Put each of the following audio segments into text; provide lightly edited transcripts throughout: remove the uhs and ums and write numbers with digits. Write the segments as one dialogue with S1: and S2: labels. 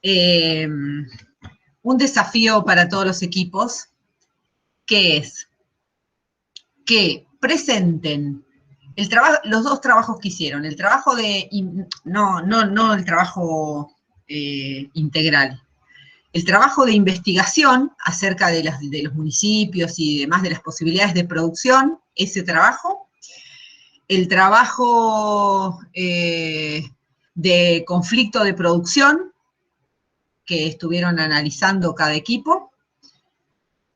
S1: un desafío para todos los equipos, que es que presenten los dos trabajos que hicieron, el trabajo no el trabajo integral, el trabajo de investigación acerca de los municipios y demás de las posibilidades de producción, ese trabajo, el trabajo de conflicto de producción que estuvieron analizando cada equipo,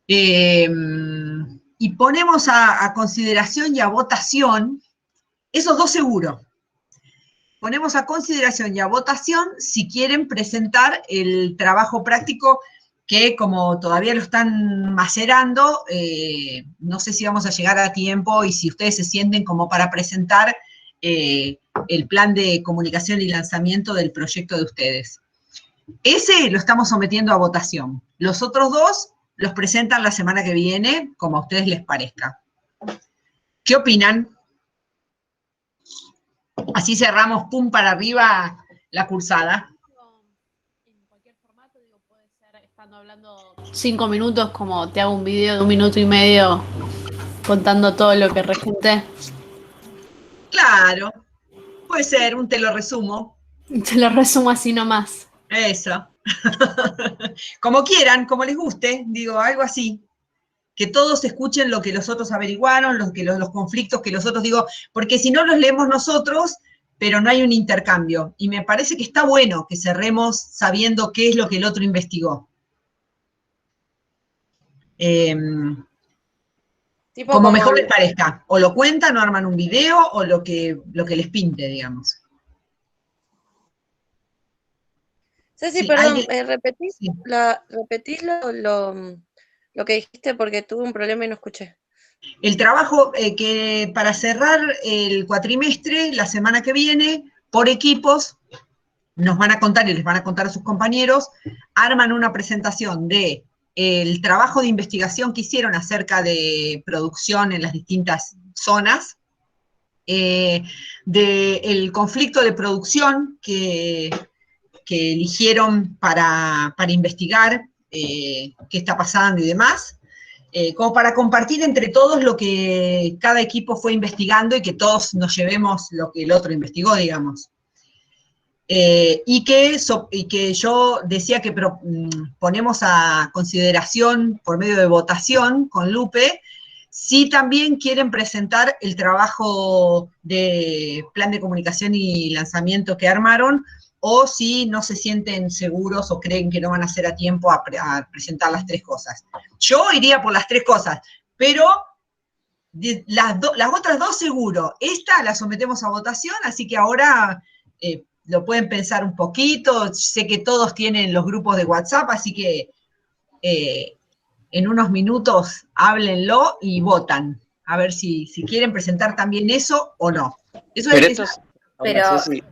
S1: y ponemos a consideración y a votación, esos dos seguro. Ponemos a consideración y a votación si quieren presentar el trabajo práctico que, como todavía lo están macerando, no sé si vamos a llegar a tiempo y si ustedes se sienten como para presentar el plan de comunicación y lanzamiento del proyecto de ustedes. Ese lo estamos sometiendo a votación. Los otros dos los presentan la semana que viene, como a ustedes les parezca. ¿Qué opinan? Así cerramos, pum, para arriba la cursada.
S2: En cualquier formato, digo, puede ser estando hablando 5 minutos, como te hago un video de 1 minuto y medio contando todo lo que regenté.
S1: Claro, puede ser, te lo resumo.
S2: Te lo resumo así nomás.
S1: Eso. Como quieran, como les guste, digo, algo así. Que todos escuchen lo que los otros averiguaron, los conflictos que los otros, digo, porque si no los leemos nosotros, pero no hay un intercambio. Y me parece que está bueno que cerremos sabiendo qué es lo que el otro investigó. Como mejor les parezca. O lo cuentan, o arman un video, o lo que les pinte, digamos.
S3: Ceci, sí, perdón, ¿repetís, sí, repetís lo que dijiste? Porque tuve un problema y no escuché.
S1: El trabajo que para cerrar el cuatrimestre, la semana que viene, por equipos, nos van a contar y les van a contar a sus compañeros, arman una presentación de el trabajo de investigación que hicieron acerca de producción en las distintas zonas, del conflicto de producción que eligieron para investigar qué está pasando y demás, como para compartir entre todos lo que cada equipo fue investigando y que todos nos llevemos lo que el otro investigó, digamos. Y que yo decía que ponemos a consideración por medio de votación con Lupe, si también quieren presentar el trabajo de plan de comunicación y lanzamiento que armaron, o si no se sienten seguros o creen que no van a hacer a tiempo a presentar las tres cosas. Yo iría por las tres cosas, pero las otras dos seguro. Esta la sometemos a votación, así que ahora lo pueden pensar un poquito. Sé que todos tienen los grupos de WhatsApp, así que en unos minutos háblenlo y votan. A ver si quieren presentar también eso o no. Eso es
S4: pero Ceci,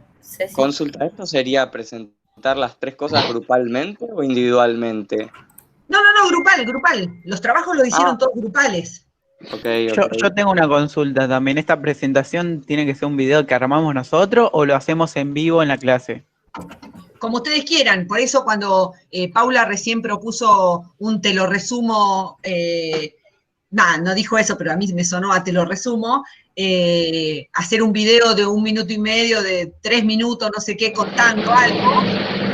S4: consulta, ¿esto sería presentar las tres cosas grupalmente o individualmente?
S1: No, grupal. Los trabajos los hicieron todos grupales.
S5: Okay. Yo tengo una consulta también. ¿Esta presentación tiene que ser un video que armamos nosotros o lo hacemos en vivo en la clase?
S1: Como ustedes quieran. Por eso cuando Paula recién propuso un te lo resumo, no dijo eso, pero a mí me sonó a te lo resumo, hacer un video de 1 minuto y medio, de 3 minutos, no sé qué, contando algo,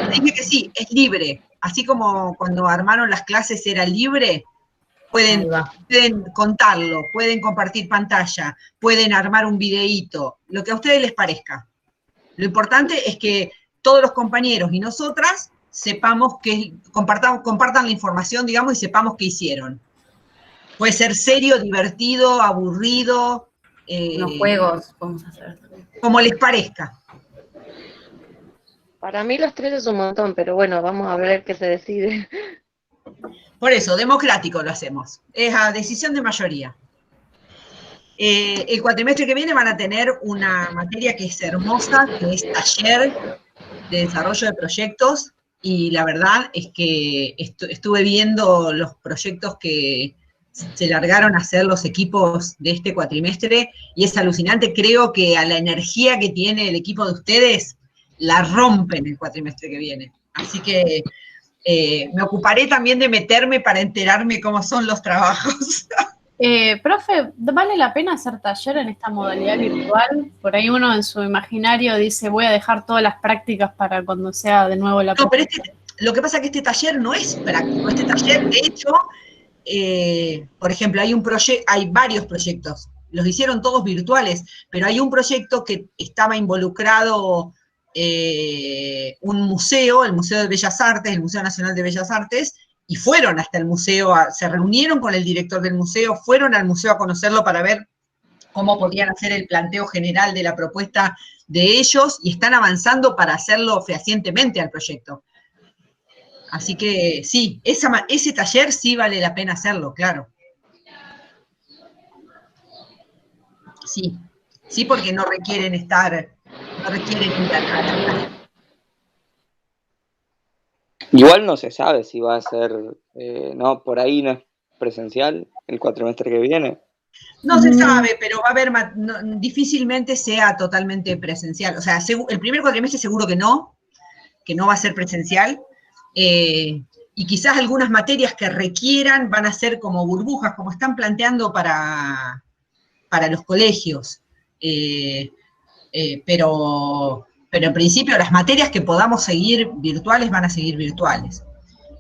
S1: dije que sí, es libre. Así como cuando armaron las clases era libre, pueden contarlo, pueden compartir pantalla, pueden armar un videíto, lo que a ustedes les parezca. Lo importante es que todos los compañeros y nosotras sepamos que compartan la información, digamos, y sepamos qué hicieron. Puede ser serio, divertido, aburrido.
S6: Los juegos vamos a hacer.
S1: Como les parezca.
S3: Para mí los tres es un montón, pero bueno, vamos a ver qué se decide.
S1: Por eso, democrático lo hacemos. Es a decisión de mayoría. El cuatrimestre que viene van a tener una materia que es hermosa, que es taller de desarrollo de proyectos, y la verdad es que estuve viendo los proyectos que se largaron a hacer los equipos de este cuatrimestre, y es alucinante. Creo que a la energía que tiene el equipo de ustedes, la rompen el cuatrimestre que viene. Así que me ocuparé también de meterme para enterarme cómo son los trabajos.
S2: Profe, ¿vale la pena hacer taller en esta modalidad virtual? Por ahí uno en su imaginario dice, voy a dejar todas las prácticas para cuando sea de nuevo la
S1: No, pero lo que pasa es que este taller no es práctico. Este taller, de hecho, por ejemplo, hay varios proyectos. Los hicieron todos virtuales, pero hay un proyecto que estaba involucrado un museo, el Museo de Bellas Artes, el Museo Nacional de Bellas Artes, y fueron hasta el museo, se reunieron con el director del museo, fueron al museo a conocerlo para ver cómo podían hacer el planteo general de la propuesta de ellos, y están avanzando para hacerlo fehacientemente al proyecto. Así que sí, ese taller sí vale la pena hacerlo, claro. Sí, porque no requieren ir a la clase.
S4: Igual no se sabe si va a ser, no, por ahí no es presencial el cuatrimestre que viene.
S1: No se sabe, pero va a haber, difícilmente sea totalmente presencial. O sea, el primer cuatrimestre seguro que no va a ser presencial. Y quizás algunas materias que requieran van a ser como burbujas, como están planteando para los colegios. Pero en principio las materias que podamos seguir virtuales van a seguir virtuales.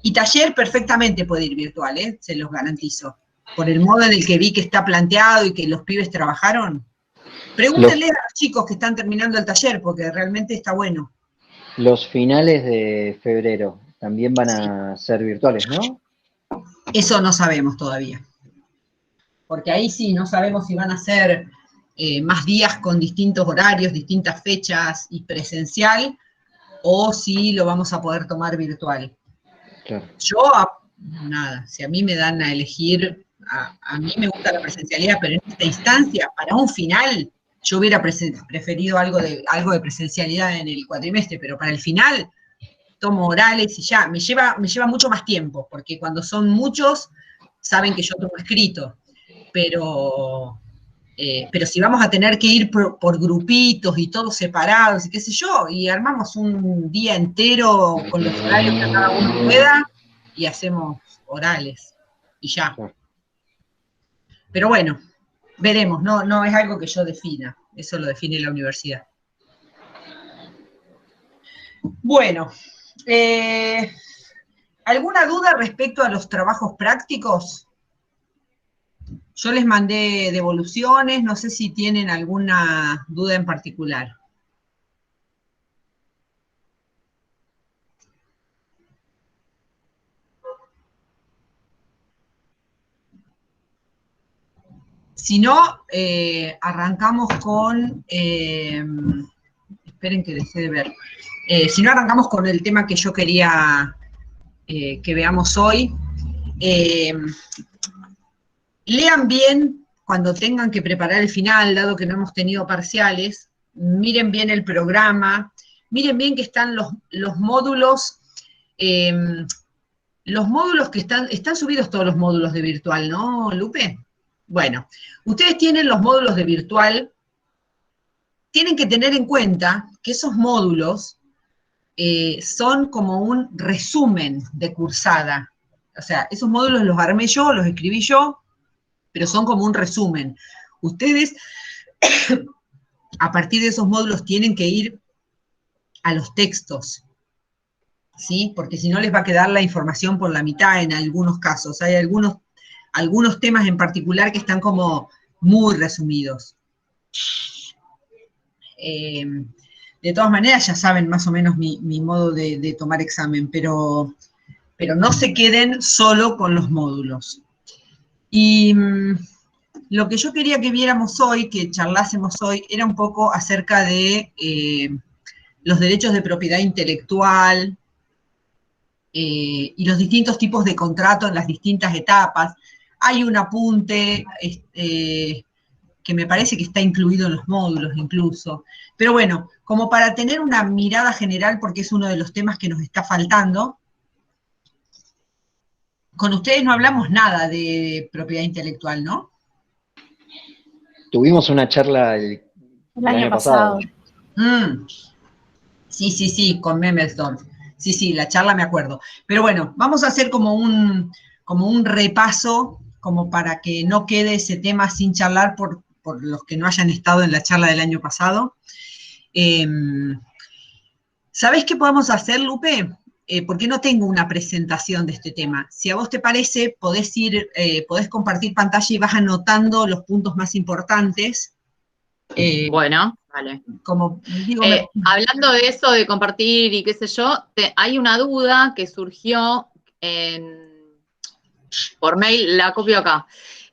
S1: Y taller perfectamente puede ir virtual, se los garantizo. Por el modo en el que vi que está planteado y que los pibes trabajaron. Pregúntenle a los chicos que están terminando el taller, porque realmente está bueno.
S7: Los finales de febrero también van a ser virtuales, ¿no?
S1: Eso no sabemos todavía. Porque ahí sí, no sabemos si van a ser más días con distintos horarios, distintas fechas y presencial, o si lo vamos a poder tomar virtual.
S7: Claro.
S1: Yo, nada, si a mí me dan a elegir, a mí me gusta la presencialidad, pero en esta instancia, para un final, yo hubiera preferido algo de presencialidad en el cuatrimestre, pero para el final tomo orales y ya, me lleva mucho más tiempo, porque cuando son muchos, saben que yo tomo escrito, pero si vamos a tener que ir por grupitos y todos separados y qué sé yo, y armamos un día entero con los horarios que cada uno pueda y hacemos orales y ya. Pero bueno, veremos, no es algo que yo defina, eso lo define la universidad. Bueno, ¿alguna duda respecto a los trabajos prácticos? Yo les mandé devoluciones, no sé si tienen alguna duda en particular. Si no, arrancamos con, esperen que dejé de ver, si no arrancamos con el tema que yo quería que veamos hoy. Lean bien cuando tengan que preparar el final, dado que no hemos tenido parciales, miren bien el programa, miren bien que están los módulos que están subidos todos los módulos de virtual, ¿no, Lupe? Bueno, ustedes tienen los módulos de virtual, tienen que tener en cuenta que esos módulos son como un resumen de cursada. O sea, esos módulos los armé yo, los escribí yo, pero son como un resumen. Ustedes, a partir de esos módulos, tienen que ir a los textos, ¿sí? Porque si no les va a quedar la información por la mitad en algunos casos. Hay algunos temas en particular que están como muy resumidos. De todas maneras, ya saben más o menos mi modo de tomar examen, pero no se queden solo con los módulos. Y lo que yo quería que viéramos hoy, que charlásemos hoy, era un poco acerca de los derechos de propiedad intelectual y los distintos tipos de contrato en las distintas etapas. Hay un apunte que me parece que está incluido en los módulos incluso. Pero bueno, como para tener una mirada general, porque es uno de los temas que nos está faltando, con ustedes no hablamos nada de propiedad intelectual, ¿no?
S7: Tuvimos una charla el año pasado.
S1: Sí, con Memelsdorf. Sí, la charla me acuerdo. Pero bueno, vamos a hacer como un repaso, como para que no quede ese tema sin charlar por los que no hayan estado en la charla del año pasado. ¿Sabés qué podemos hacer, Lupe? Porque no tengo una presentación de este tema. Si a vos te parece, podés compartir pantalla y vas anotando los puntos más importantes.
S8: Bueno, vale.
S1: Como digo,
S8: hablando de eso, de compartir y qué sé yo, hay una duda que surgió por mail, la copio acá,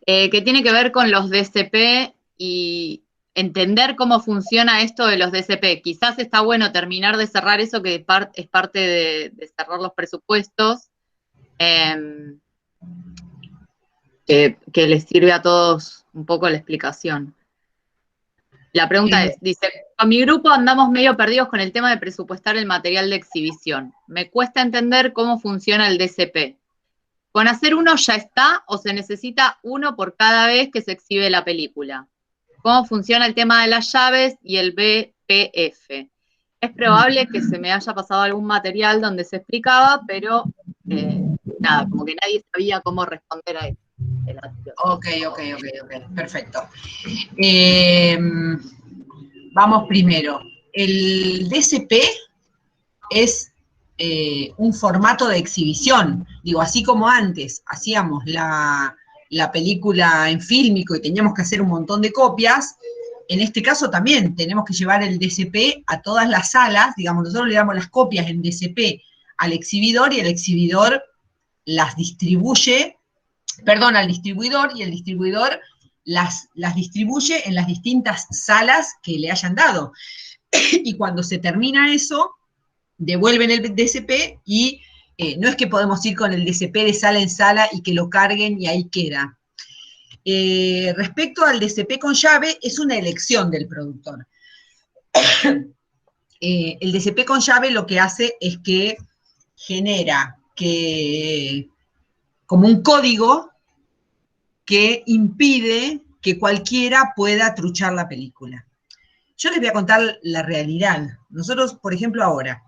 S8: que tiene que ver con los DCP y entender cómo funciona esto de los DCP. Quizás está bueno terminar de cerrar eso, que es parte de cerrar los presupuestos, que les sirve a todos un poco la explicación. La pregunta dice, con mi grupo andamos medio perdidos con el tema de presupuestar el material de exhibición. Me cuesta entender cómo funciona el DCP. ¿Con hacer uno ya está o se necesita uno por cada vez que se exhibe la película? ¿Cómo funciona el tema de las llaves y el BPF? Es probable que se me haya pasado algún material donde se explicaba, pero nada, como que nadie sabía cómo responder a eso.
S1: Ok, perfecto. Vamos primero. El DCP es un formato de exhibición. Digo, así como antes hacíamos la película en fílmico y teníamos que hacer un montón de copias, en este caso también tenemos que llevar el DCP a todas las salas. Digamos, nosotros le damos las copias en DCP al exhibidor y el exhibidor las distribuye, al distribuidor, y el distribuidor las distribuye en las distintas salas que le hayan dado. Y cuando se termina eso, devuelven el DCP y no es que podemos ir con el DCP de sala en sala y que lo carguen y ahí queda. Respecto al DCP con llave, es una elección del productor. El DCP con llave lo que hace es que genera como un código que impide que cualquiera pueda truchar la película. Yo les voy a contar la realidad. Nosotros, por ejemplo, ahora,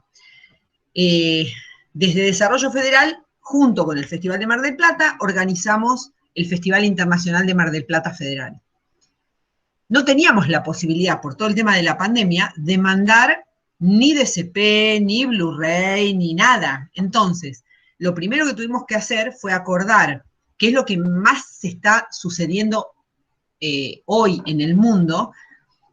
S1: desde Desarrollo Federal, junto con el Festival de Mar del Plata, organizamos el Festival Internacional de Mar del Plata Federal. No teníamos la posibilidad, por todo el tema de la pandemia, de mandar ni DCP, ni Blu-ray, ni nada. Entonces, lo primero que tuvimos que hacer fue acordar qué es lo que más se está sucediendo hoy en el mundo,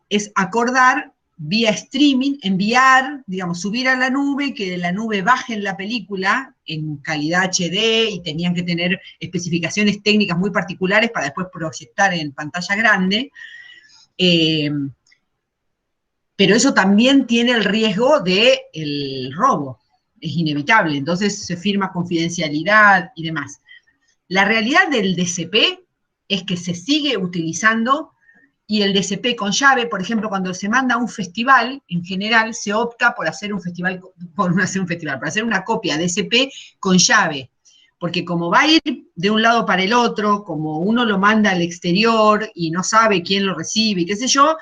S1: es acordar vía streaming, enviar, digamos, subir a la nube, que de la nube bajen la película en calidad HD y tenían que tener especificaciones técnicas muy particulares para después proyectar en pantalla grande. Pero eso también tiene el riesgo del robo, es inevitable, entonces se firma confidencialidad y demás. La realidad del DCP es que se sigue utilizando, y el DCP con llave, por ejemplo, cuando se manda a un festival, en general se opta por hacer por hacer una copia DCP con llave, porque como va a ir de un lado para el otro, como uno lo manda al exterior y no sabe quién lo recibe, y qué sé yo,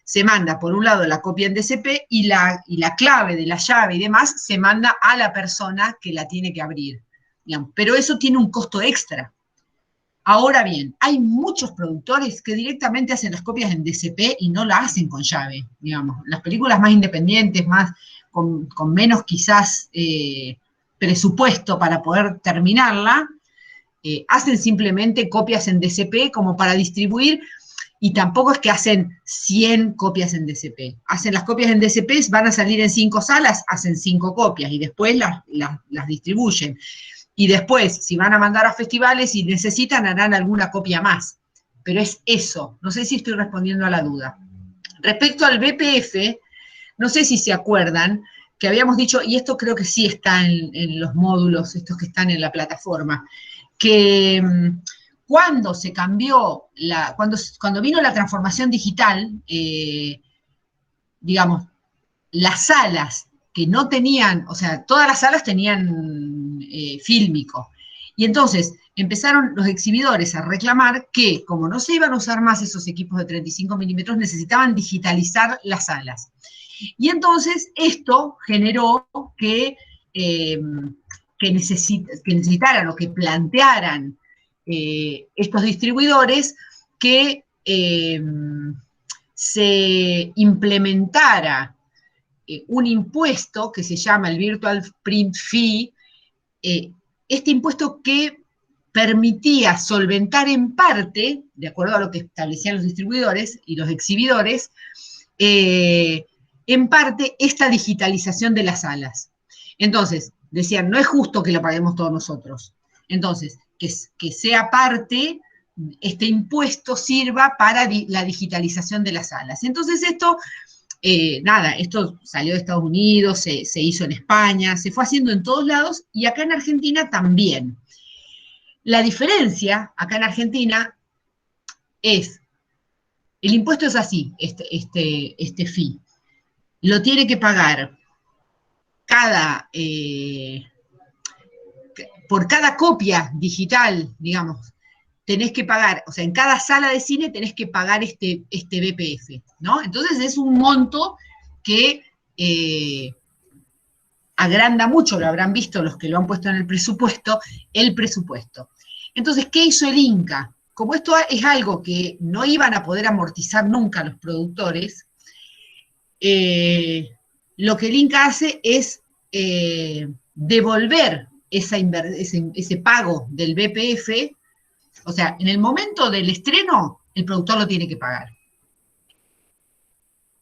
S1: se manda por un lado la copia en DCP y la clave de la llave y demás se manda a la persona que la tiene que abrir, digamos. Pero eso tiene un costo extra. Ahora bien, hay muchos productores que directamente hacen las copias en DCP y no la hacen con llave, digamos. Las películas más independientes, con menos quizás presupuesto para poder terminarla, hacen simplemente copias en DCP como para distribuir, y tampoco es que hacen 100 copias en DCP. Hacen las copias en DCP, van a salir en 5 salas, hacen 5 copias y después las distribuyen. Y después, si van a mandar a festivales y necesitan, harán alguna copia más. Pero es eso. No sé si estoy respondiendo a la duda. Respecto al BPF, no sé si se acuerdan que habíamos dicho, y esto creo que sí está en los módulos, estos que están en la plataforma, que cuando se cambió, cuando vino la transformación digital, digamos, las salas que no tenían, o sea, todas las salas tenían fílmico. Y entonces empezaron los exhibidores a reclamar que, como no se iban a usar más esos equipos de 35 milímetros, necesitaban digitalizar las salas. Y entonces esto generó que que necesitaran o que plantearan estos distribuidores que se implementara un impuesto que se llama el Virtual Print Fee, este impuesto que permitía solventar en parte, de acuerdo a lo que establecían los distribuidores y los exhibidores, en parte esta digitalización de las salas. Entonces, decían, no es justo que lo paguemos todos nosotros. Entonces, que sea parte, este impuesto sirva para la digitalización de las salas. Entonces esto, esto salió de Estados Unidos, se hizo en España, se fue haciendo en todos lados y acá en Argentina también. La diferencia acá en Argentina es, el impuesto es así, este fee. Lo tiene que pagar por cada copia digital, digamos, tenés que pagar, o sea, en cada sala de cine tenés que pagar este BPF, ¿no? Entonces es un monto que agranda mucho, lo habrán visto los que lo han puesto en el presupuesto. Entonces, ¿qué hizo el Inca? Como esto es algo que no iban a poder amortizar nunca los productores, lo que el Inca hace es devolver ese pago del BPF, o sea, en el momento del estreno, el productor lo tiene que pagar.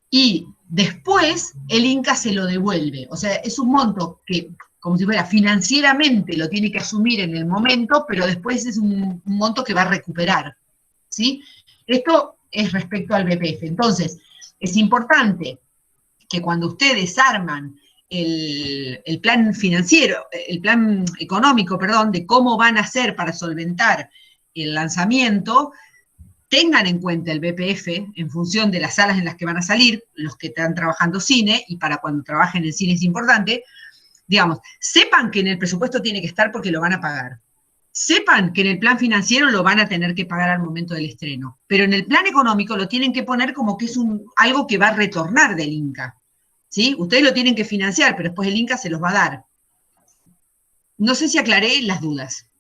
S1: Y después, el Inca se lo devuelve. O sea, es un monto que, como si fuera financieramente, lo tiene que asumir en el momento, pero después es un monto que va a recuperar, ¿sí? Esto es respecto al BPF. Entonces, es importante que cuando ustedes arman el plan financiero, el plan económico, perdón, de cómo van a hacer para solventar el lanzamiento, tengan en cuenta el BPF en función de las salas en las que van a salir, los que están trabajando cine, y para cuando trabajen en cine es importante, digamos, sepan que en el presupuesto tiene que estar porque lo van a pagar. Sepan que en el plan financiero lo van a tener que pagar al momento del estreno, pero en el plan económico lo tienen que poner como que es algo que va a retornar del Inca, ¿sí? Ustedes lo tienen que financiar, pero después el Inca se los va a dar. No sé si aclaré las dudas.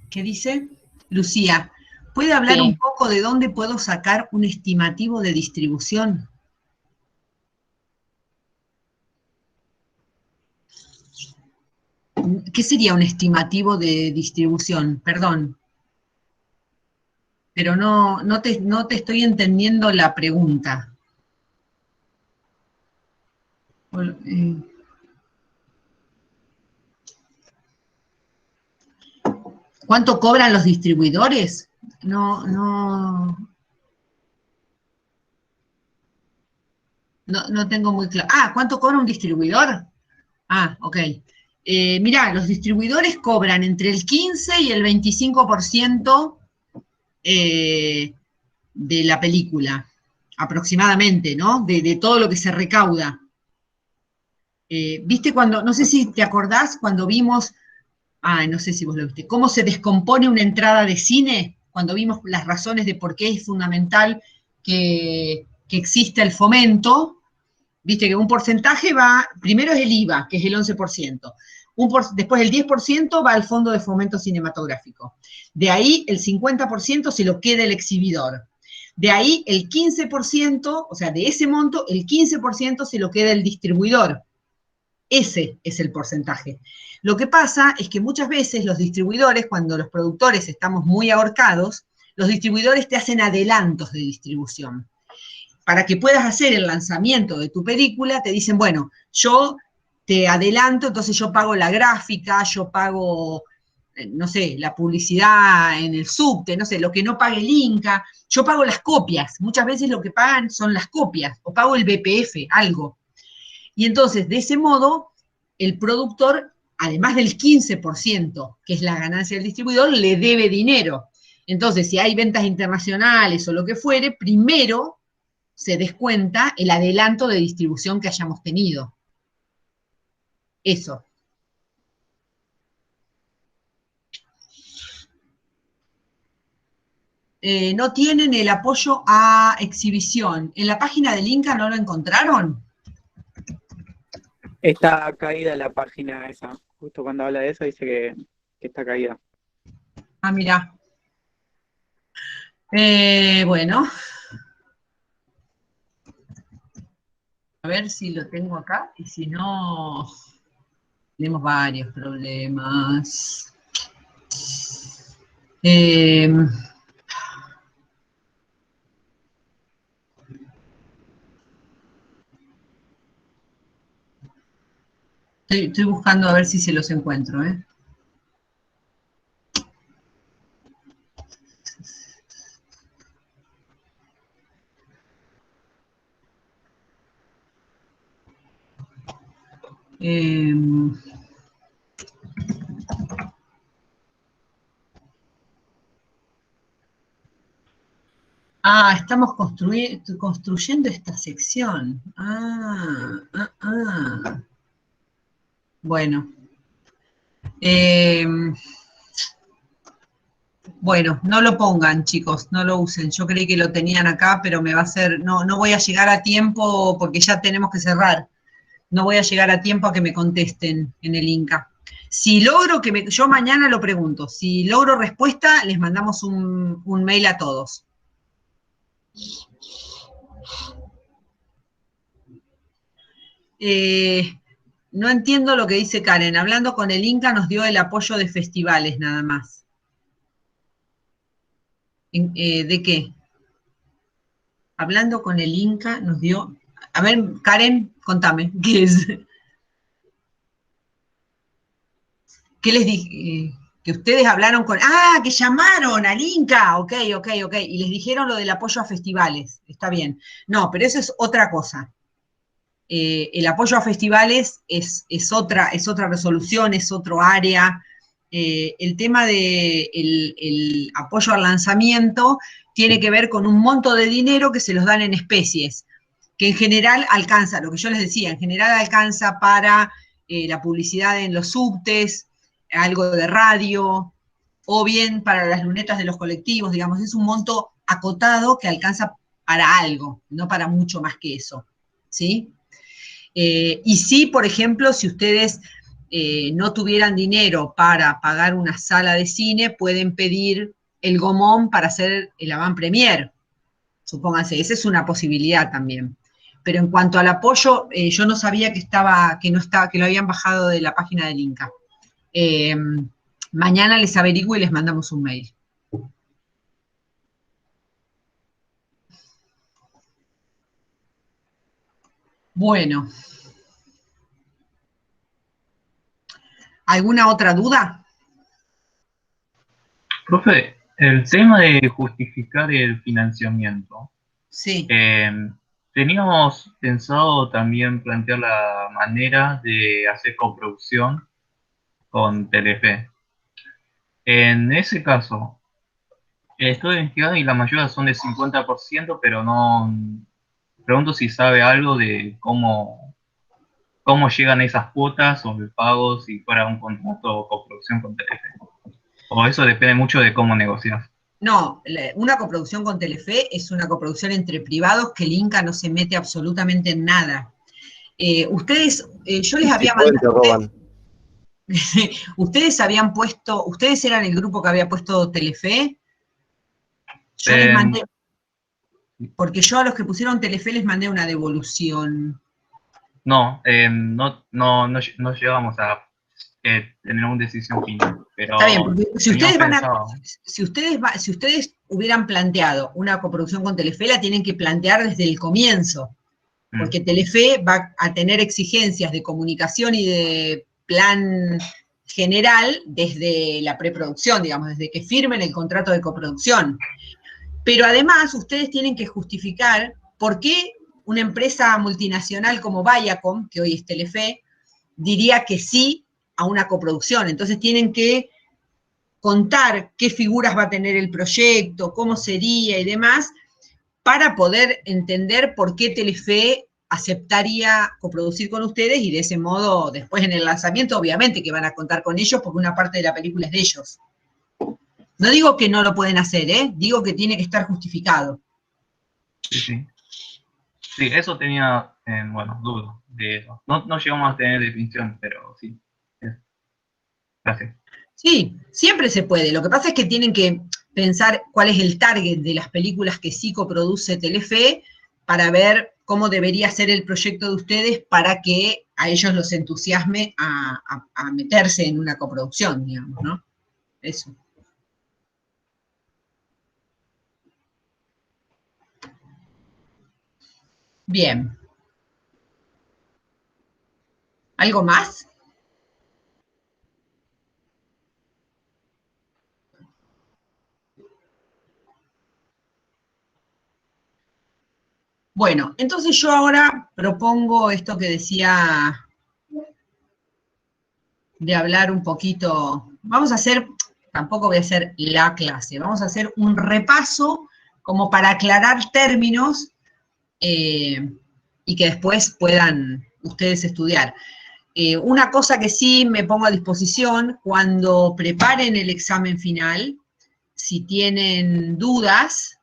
S1: ¿Qué dice? Lucía, ¿puede hablar un poco de dónde puedo sacar un estimativo de distribución? ¿Qué sería un estimativo de distribución? Perdón. Pero no te estoy entendiendo la pregunta. ¿Cuánto cobran los distribuidores? No tengo muy claro. Ah, ¿cuánto cobra un distribuidor? Ah, ok. Mirá, los distribuidores cobran entre el 15 y el 25% de la película, aproximadamente, ¿no? De todo lo que se recauda. ¿Viste cuando, no sé si te acordás, cuando vimos, no sé si vos lo viste, cómo se descompone una entrada de cine? Cuando vimos las razones de por qué es fundamental que exista el fomento, viste que un porcentaje va, primero es el IVA, que es el 11%, después el 10% va al Fondo de Fomento Cinematográfico, de ahí el 50% se lo queda el exhibidor, de ahí el 15%, o sea, de ese monto, el 15% se lo queda el distribuidor. Ese es el porcentaje. Lo que pasa es que muchas veces los distribuidores, cuando los productores estamos muy ahorcados, los distribuidores te hacen adelantos de distribución. Para que puedas hacer el lanzamiento de tu película, te dicen, bueno, yo te adelanto, entonces yo pago la gráfica, yo pago, no sé, la publicidad en el subte, no sé, lo que no pague el Inca, yo pago las copias. Muchas veces lo que pagan son las copias, o pago el BPF, algo. Y entonces, de ese modo, el productor, además del 15%, que es la ganancia del distribuidor, le debe dinero. Entonces, si hay ventas internacionales o lo que fuere, primero se descuenta el adelanto de distribución que hayamos tenido. Eso. no tienen el apoyo a exhibición. ¿En la página del Inca no lo encontraron?
S5: Está caída la página esa. Justo cuando habla de eso dice que está caída.
S1: Ah, mira. Bueno. A ver si lo tengo acá. Y si no, tenemos varios problemas. Estoy buscando a ver si se los encuentro, ¿eh? Estamos construyendo esta sección. Bueno. Bueno, no lo pongan, chicos, no lo usen. Yo creí que lo tenían acá, pero me va a hacer, no voy a llegar a tiempo porque ya tenemos que cerrar. No voy a llegar a tiempo a que me contesten en el Inca. Si logro yo mañana lo pregunto, si logro respuesta, les mandamos un mail a todos. No entiendo lo que dice Karen. Hablando con el Inca nos dio el apoyo de festivales nada más. ¿De qué? Hablando con el Inca nos dio... A ver, Karen, contame, ¿qué es? ¿Qué les dije? Que ustedes hablaron con... que llamaron al Inca, ok, y les dijeron lo del apoyo a festivales, está bien. No, pero eso es otra cosa. El apoyo a festivales es otra resolución, es otro área. El tema del apoyo al lanzamiento tiene que ver con un monto de dinero que se los dan en especies, que en general alcanza, lo que yo les decía, en general alcanza para la publicidad en los subtes, algo de radio, o bien para las lunetas de los colectivos, digamos, es un monto acotado que alcanza para algo, no para mucho más que eso, ¿sí? Y sí, por ejemplo, si ustedes no tuvieran dinero para pagar una sala de cine, pueden pedir el gomón para hacer el avant-premier, supónganse, esa es una posibilidad también. Pero en cuanto al apoyo, yo no sabía que lo habían bajado de la página del Inca. Mañana les averiguo y les mandamos un mail. Bueno. ¿Alguna otra duda?
S9: Profe, el tema de justificar el financiamiento.
S1: Sí.
S9: Teníamos pensado también plantear la manera de hacer coproducción con Telefe. En ese caso, estoy investigando y la mayoría son de 50%, pero no pregunto si sabe algo de cómo llegan esas cuotas o el pago si fuera un contrato o coproducción con Telefe. O eso depende mucho de cómo negocias.
S1: No, una coproducción con Telefe es una coproducción entre privados que el Inca no se mete absolutamente en nada. Ustedes, yo les había mandado... Ustedes habían puesto, ustedes eran el grupo que había puesto Telefe. Yo les mandé, porque yo a los que pusieron Telefe les mandé una devolución.
S9: No llegamos a tener una decisión final. Pero
S1: está bien, porque si ustedes hubieran planteado una coproducción con Telefe, la tienen que plantear desde el comienzo, porque Telefe va a tener exigencias de comunicación y de plan general desde la preproducción, digamos, desde que firmen el contrato de coproducción. Pero además ustedes tienen que justificar por qué una empresa multinacional como Viacom, que hoy es Telefe, diría que sí a una coproducción. Entonces tienen que contar qué figuras va a tener el proyecto, cómo sería y demás, para poder entender por qué Telefe aceptaría coproducir con ustedes y de ese modo, después en el lanzamiento, obviamente que van a contar con ellos porque una parte de la película es de ellos. No digo que no lo pueden hacer, digo que tiene que estar justificado.
S9: Sí. Sí, eso tenía, bueno, dudas de eso. No llegamos a tener definición, pero sí. Gracias.
S1: Sí, siempre se puede. Lo que pasa es que tienen que pensar cuál es el target de las películas que sí coproduce Telefe para ver cómo debería ser el proyecto de ustedes para que a ellos los entusiasme a meterse en una coproducción, digamos, ¿no? Eso. Bien. ¿Algo más? Bueno, entonces yo ahora propongo esto que decía de hablar un poquito, vamos a hacer, tampoco voy a hacer la clase, vamos a hacer un repaso como para aclarar términos y que después puedan ustedes estudiar. Una cosa que sí me pongo a disposición, cuando preparen el examen final, si tienen dudas,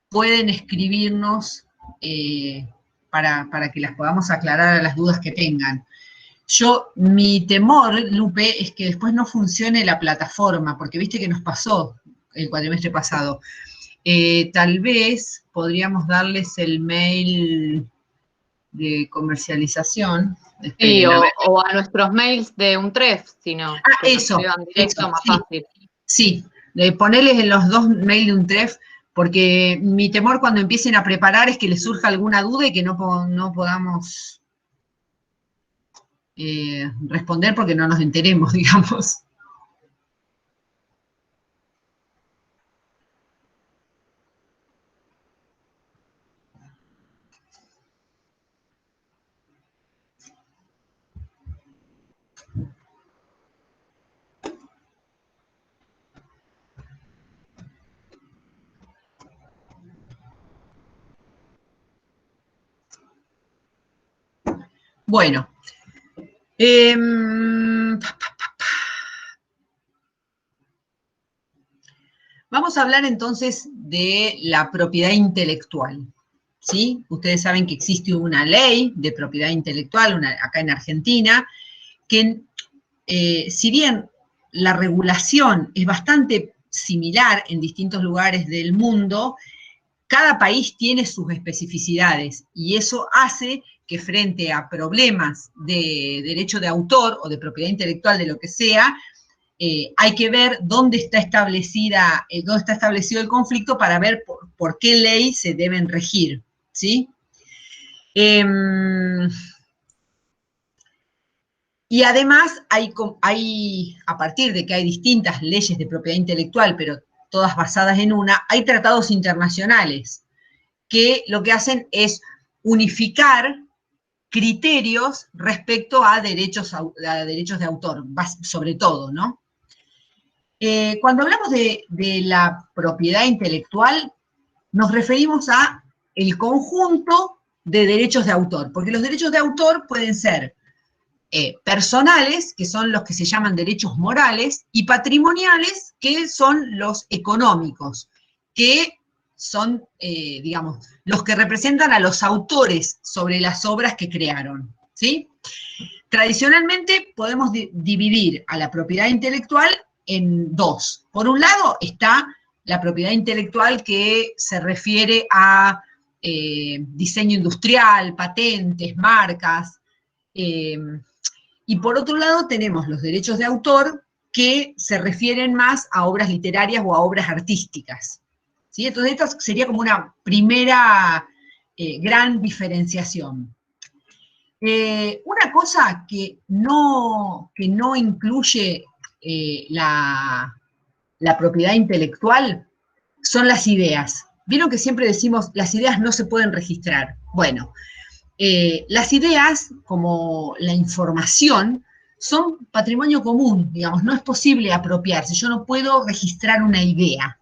S1: pueden escribirnos para que las podamos aclarar a las dudas que tengan. Mi temor, Lupe, es que después no funcione la plataforma, porque viste que nos pasó el cuatrimestre pasado. Tal vez podríamos darles el mail de comercialización.
S8: Sí, o a nuestros mails de UNTREF, si no.
S1: Eso.
S8: Directo,
S1: eso
S8: más
S1: sí,
S8: fácil.
S1: Sí, ponerles en los dos mails de UNTREF, porque mi temor cuando empiecen a preparar es que les surja alguna duda y que no podamos responder porque no nos enteremos, digamos. Bueno. Vamos a hablar entonces de la propiedad intelectual, ¿sí? Ustedes saben que existe una ley de propiedad intelectual acá en Argentina, que si bien la regulación es bastante similar en distintos lugares del mundo, cada país tiene sus especificidades y eso hace que frente a problemas de derecho de autor o de propiedad intelectual de lo que sea, hay que ver dónde está establecido el conflicto para ver por qué ley se deben regir, ¿sí? Y además a partir de que hay distintas leyes de propiedad intelectual, pero todas basadas en una, hay tratados internacionales que lo que hacen es unificar criterios respecto a derechos de autor, sobre todo, ¿no? Cuando hablamos de la propiedad intelectual, nos referimos a el conjunto de derechos de autor, porque los derechos de autor pueden ser personales, que son los que se llaman derechos morales, y patrimoniales, que son los económicos, que son, digamos, los que representan a los autores sobre las obras que crearon, ¿sí? Tradicionalmente podemos dividir a la propiedad intelectual en dos. Por un lado está la propiedad intelectual que se refiere a diseño industrial, patentes, marcas, y por otro lado tenemos los derechos de autor que se refieren más a obras literarias o a obras artísticas, ¿sí? Entonces esta sería como una primera gran diferenciación. Una cosa que no incluye la propiedad intelectual son las ideas. Vieron que siempre decimos, las ideas no se pueden registrar. Bueno, las ideas, como la información, son patrimonio común, digamos, no es posible apropiarse. Yo no puedo registrar una idea,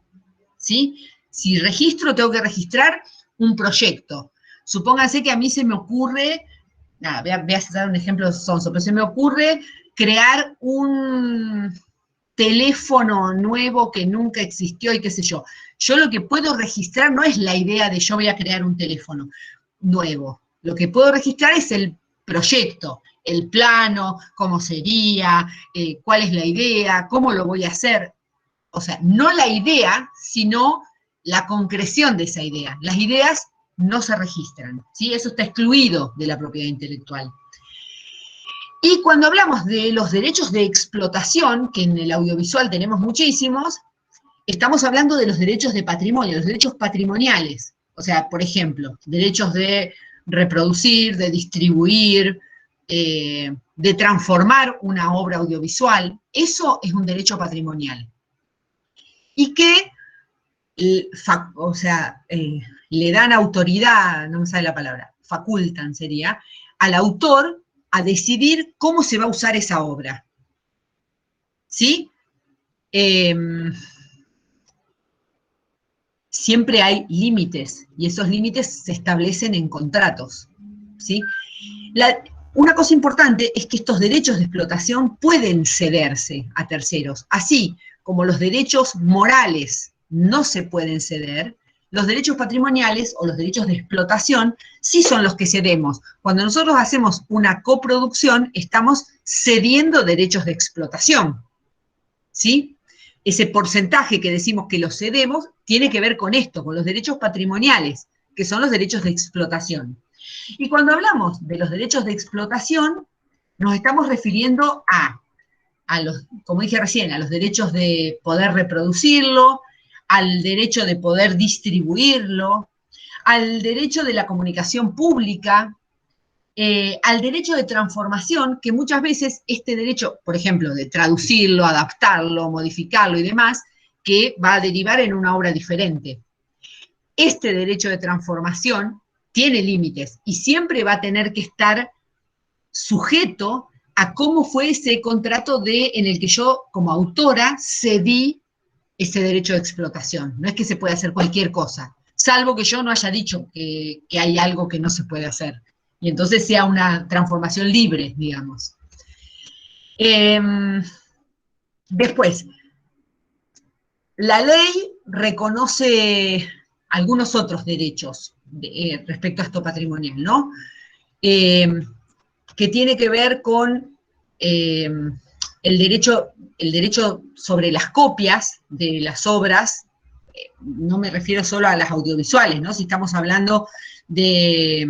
S1: ¿sí? Si registro, tengo que registrar un proyecto. Supónganse que a mí se me ocurre, voy a dar un ejemplo sonso, pero se me ocurre crear un teléfono nuevo que nunca existió y qué sé yo. Yo lo que puedo registrar no es la idea de yo voy a crear un teléfono nuevo. Lo que puedo registrar es el proyecto, el plano, cómo sería, cuál es la idea, cómo lo voy a hacer. O sea, no la idea, sino la concreción de esa idea. Las ideas no se registran, ¿sí? Eso está excluido de la propiedad intelectual. Y cuando hablamos de los derechos de explotación, que en el audiovisual tenemos muchísimos, estamos hablando de los derechos de patrimonio, los derechos patrimoniales. O sea, por ejemplo, derechos de reproducir, de distribuir, de transformar una obra audiovisual. Eso es un derecho patrimonial. Y que, le dan autoridad, no me sale la palabra, facultan sería, al autor a decidir cómo se va a usar esa obra. ¿Sí? Siempre hay límites, y esos límites se establecen en contratos. ¿Sí? Una cosa importante es que estos derechos de explotación pueden cederse a terceros, así como los derechos morales no se pueden ceder, los derechos patrimoniales o los derechos de explotación sí son los que cedemos. Cuando nosotros hacemos una coproducción, estamos cediendo derechos de explotación, ¿sí? Ese porcentaje que decimos que los cedemos tiene que ver con esto, con los derechos patrimoniales, que son los derechos de explotación. Y cuando hablamos de los derechos de explotación, nos estamos refiriendo a los, como dije recién, a los derechos de poder reproducirlo, al derecho de poder distribuirlo, al derecho de la comunicación pública, al derecho de transformación, que muchas veces este derecho, por ejemplo, de traducirlo, adaptarlo, modificarlo y demás, que va a derivar en una obra diferente. Este derecho de transformación tiene límites y siempre va a tener que estar sujeto a cómo fue ese contrato en el que yo, como autora, cedí ese derecho de explotación. No es que se pueda hacer cualquier cosa, salvo que yo no haya dicho que hay algo que no se puede hacer. Y entonces sea una transformación libre, digamos. Después, la ley reconoce algunos otros derechos respecto a esto patrimonial, ¿no? Que tiene que ver con el derecho sobre las copias de las obras. No me refiero solo a las audiovisuales, ¿no? Si estamos hablando de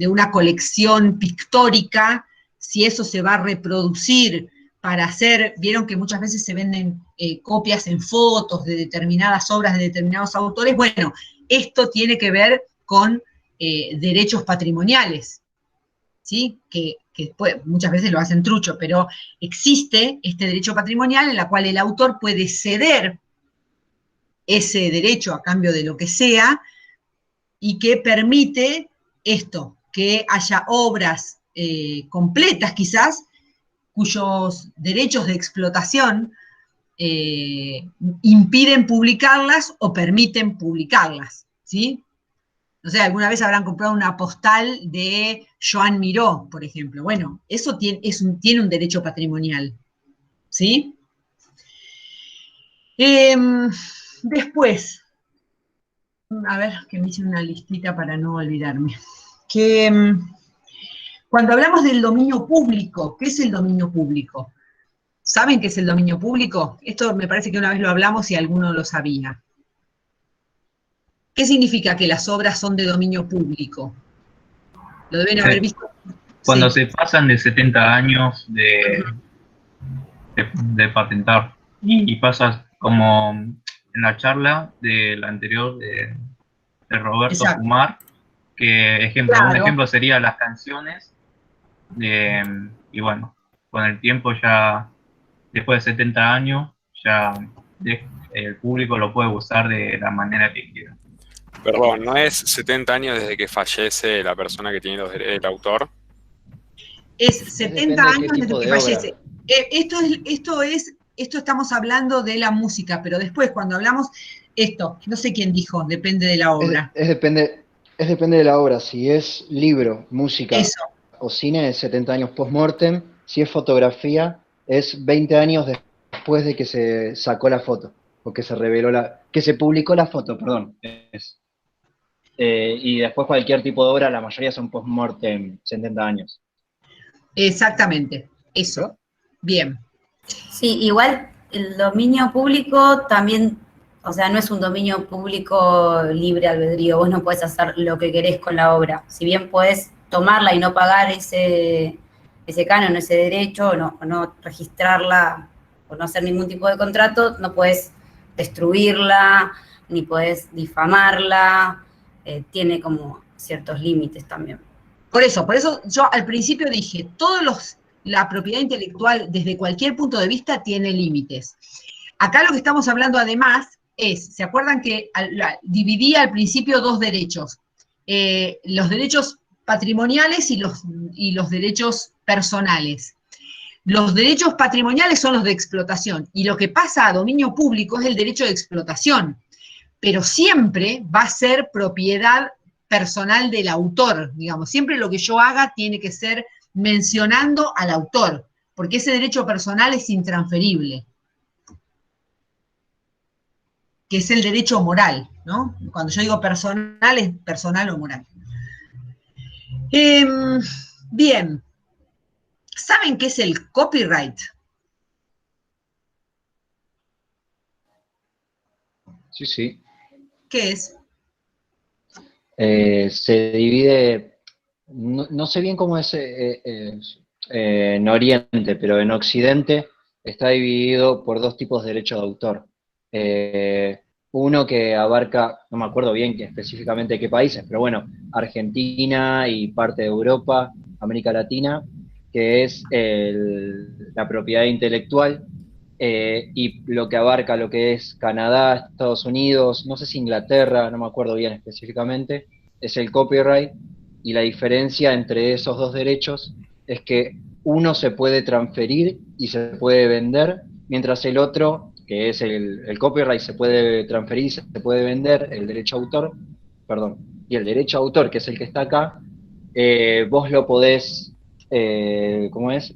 S1: una colección pictórica, si eso se va a reproducir para hacer, vieron que muchas veces se venden copias en fotos de determinadas obras de determinados autores. Bueno, esto tiene que ver con derechos patrimoniales, ¿sí? Que después, muchas veces lo hacen trucho, pero existe este derecho patrimonial en la cual el autor puede ceder ese derecho a cambio de lo que sea y que permite esto, que haya obras completas quizás, cuyos derechos de explotación impiden publicarlas o permiten publicarlas, ¿sí? No sé, alguna vez habrán comprado una postal de Joan Miró, por ejemplo. Bueno, eso tiene un derecho patrimonial, ¿sí? Después, a ver, que me hice una listita para no olvidarme. Que cuando hablamos del dominio público, ¿qué es el dominio público? ¿Saben qué es el dominio público? Esto me parece que una vez lo hablamos y alguno lo sabía. ¿Qué significa que las obras son de dominio público? ¿Lo deben haber visto?
S9: Cuando
S1: Sí.
S9: se pasan de 70 años de patentar y pasas como en la charla de la anterior de Roberto
S1: Exacto.
S9: Fumar, que
S1: Claro.
S9: un ejemplo sería las canciones, y bueno, con el tiempo ya, después de 70 años, ya el público lo puede usar de la manera que quiera.
S10: Perdón, ¿no es 70 años desde que fallece la persona que tiene el autor?
S1: Es 70 años desde que fallece.
S7: Esto
S1: Esto estamos hablando de la música, pero después cuando hablamos, no sé quién dijo, depende de la obra.
S7: depende de la obra. Si es libro, música o cine, es 70 años post-mortem. Si es fotografía, es 20 años después de que se sacó la foto, o que se reveló que se publicó la foto, perdón. Y después cualquier tipo de obra, la mayoría son post-mortem, 70 años.
S1: Exactamente, eso. Bien.
S6: Sí, igual el dominio público también, o sea, no es un dominio público libre albedrío, vos no podés hacer lo que querés con la obra. Si bien podés tomarla y no pagar ese canon, ese derecho, o no registrarla, o no hacer ningún tipo de contrato, no podés destruirla, ni podés difamarla, tiene como ciertos límites también.
S1: Por eso yo al principio dije, la propiedad intelectual desde cualquier punto de vista tiene límites. Acá lo que estamos hablando además es, ¿se acuerdan que dividía al principio dos derechos? Los derechos patrimoniales y los derechos personales. Los derechos patrimoniales son los de explotación, y lo que pasa a dominio público es el derecho de explotación, pero siempre va a ser propiedad personal del autor, digamos. Siempre lo que yo haga tiene que ser mencionando al autor, porque ese derecho personal es intransferible, que es el derecho moral, ¿no? Cuando yo digo personal, es personal o moral. Bien. ¿Saben qué es el copyright?
S7: Sí, sí.
S1: ¿Qué es?
S7: Se divide, no sé bien cómo es en Oriente, pero en Occidente está dividido por dos tipos de derechos de autor. Uno que abarca, no me acuerdo bien específicamente qué países, pero bueno, Argentina y parte de Europa, América Latina, que es la propiedad intelectual, y lo que abarca lo que es Canadá, Estados Unidos, no sé si Inglaterra, no me acuerdo bien específicamente, es el copyright, y la diferencia entre esos dos derechos es que uno se puede transferir y se puede vender, mientras el otro, que es el copyright, se puede transferir y se puede vender, el derecho a autor, perdón, y el derecho a autor, que es el que está acá, vos lo podés, ¿cómo es?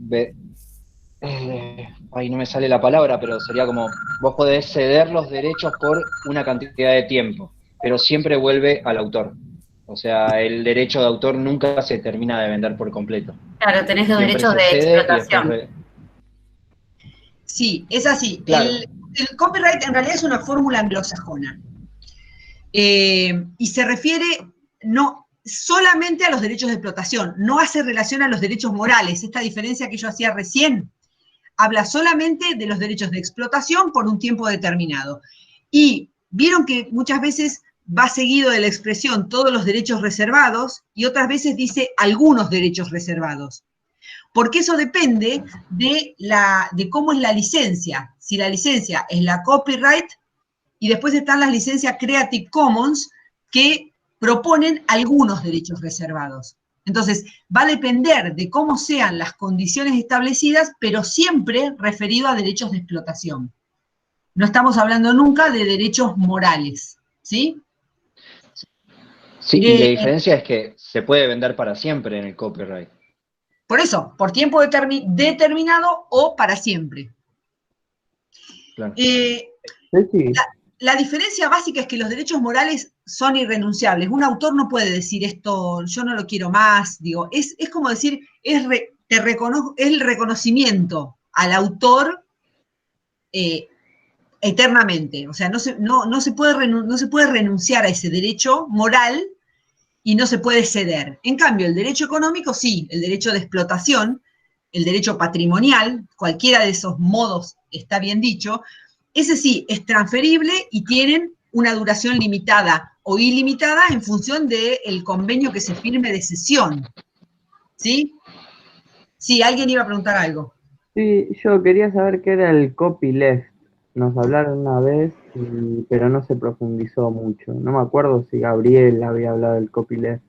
S7: Ay, no me sale la palabra, pero sería como, vos podés ceder los derechos por una cantidad de tiempo, pero siempre vuelve al autor. O sea, el derecho de autor nunca se termina de vender por completo.
S6: Claro, tenés los
S7: Siempre
S6: derechos de explotación.
S1: Sí, es así.
S7: Claro.
S1: El copyright en realidad es una fórmula anglosajona. Y se refiere no solamente a los derechos de explotación, no hace relación a los derechos morales. Esta diferencia que yo hacía recién habla solamente de los derechos de explotación por un tiempo determinado. Y vieron que muchas veces va seguido de la expresión todos los derechos reservados y otras veces dice algunos derechos reservados. Porque eso depende de cómo es la licencia. Si la licencia es la copyright, y después están las licencias Creative Commons que proponen algunos derechos reservados. Entonces, va a depender de cómo sean las condiciones establecidas, pero siempre referido a derechos de explotación. No estamos hablando nunca de derechos morales, ¿sí?
S7: Sí, y la diferencia es que se puede vender para siempre en el copyright.
S1: Por eso, por tiempo determinado o para siempre.
S7: Claro.
S1: La diferencia básica es que los derechos morales son irrenunciables. Un autor no puede decir esto, yo no lo quiero más. Digo, es como decir, es el reconocimiento al autor eternamente. O sea, no se puede renunciar a ese derecho moral y no se puede ceder. En cambio, el derecho económico sí, el derecho de explotación, el derecho patrimonial, cualquiera de esos modos está bien dicho, ese sí es transferible y tienen una duración limitada o ilimitada en función del convenio que se firme de cesión. ¿Sí? Sí, alguien iba a preguntar algo.
S11: Sí, yo quería saber qué era el copyleft. Nos hablaron una vez, pero no se profundizó mucho. No me acuerdo si Gabriel había hablado del copyleft.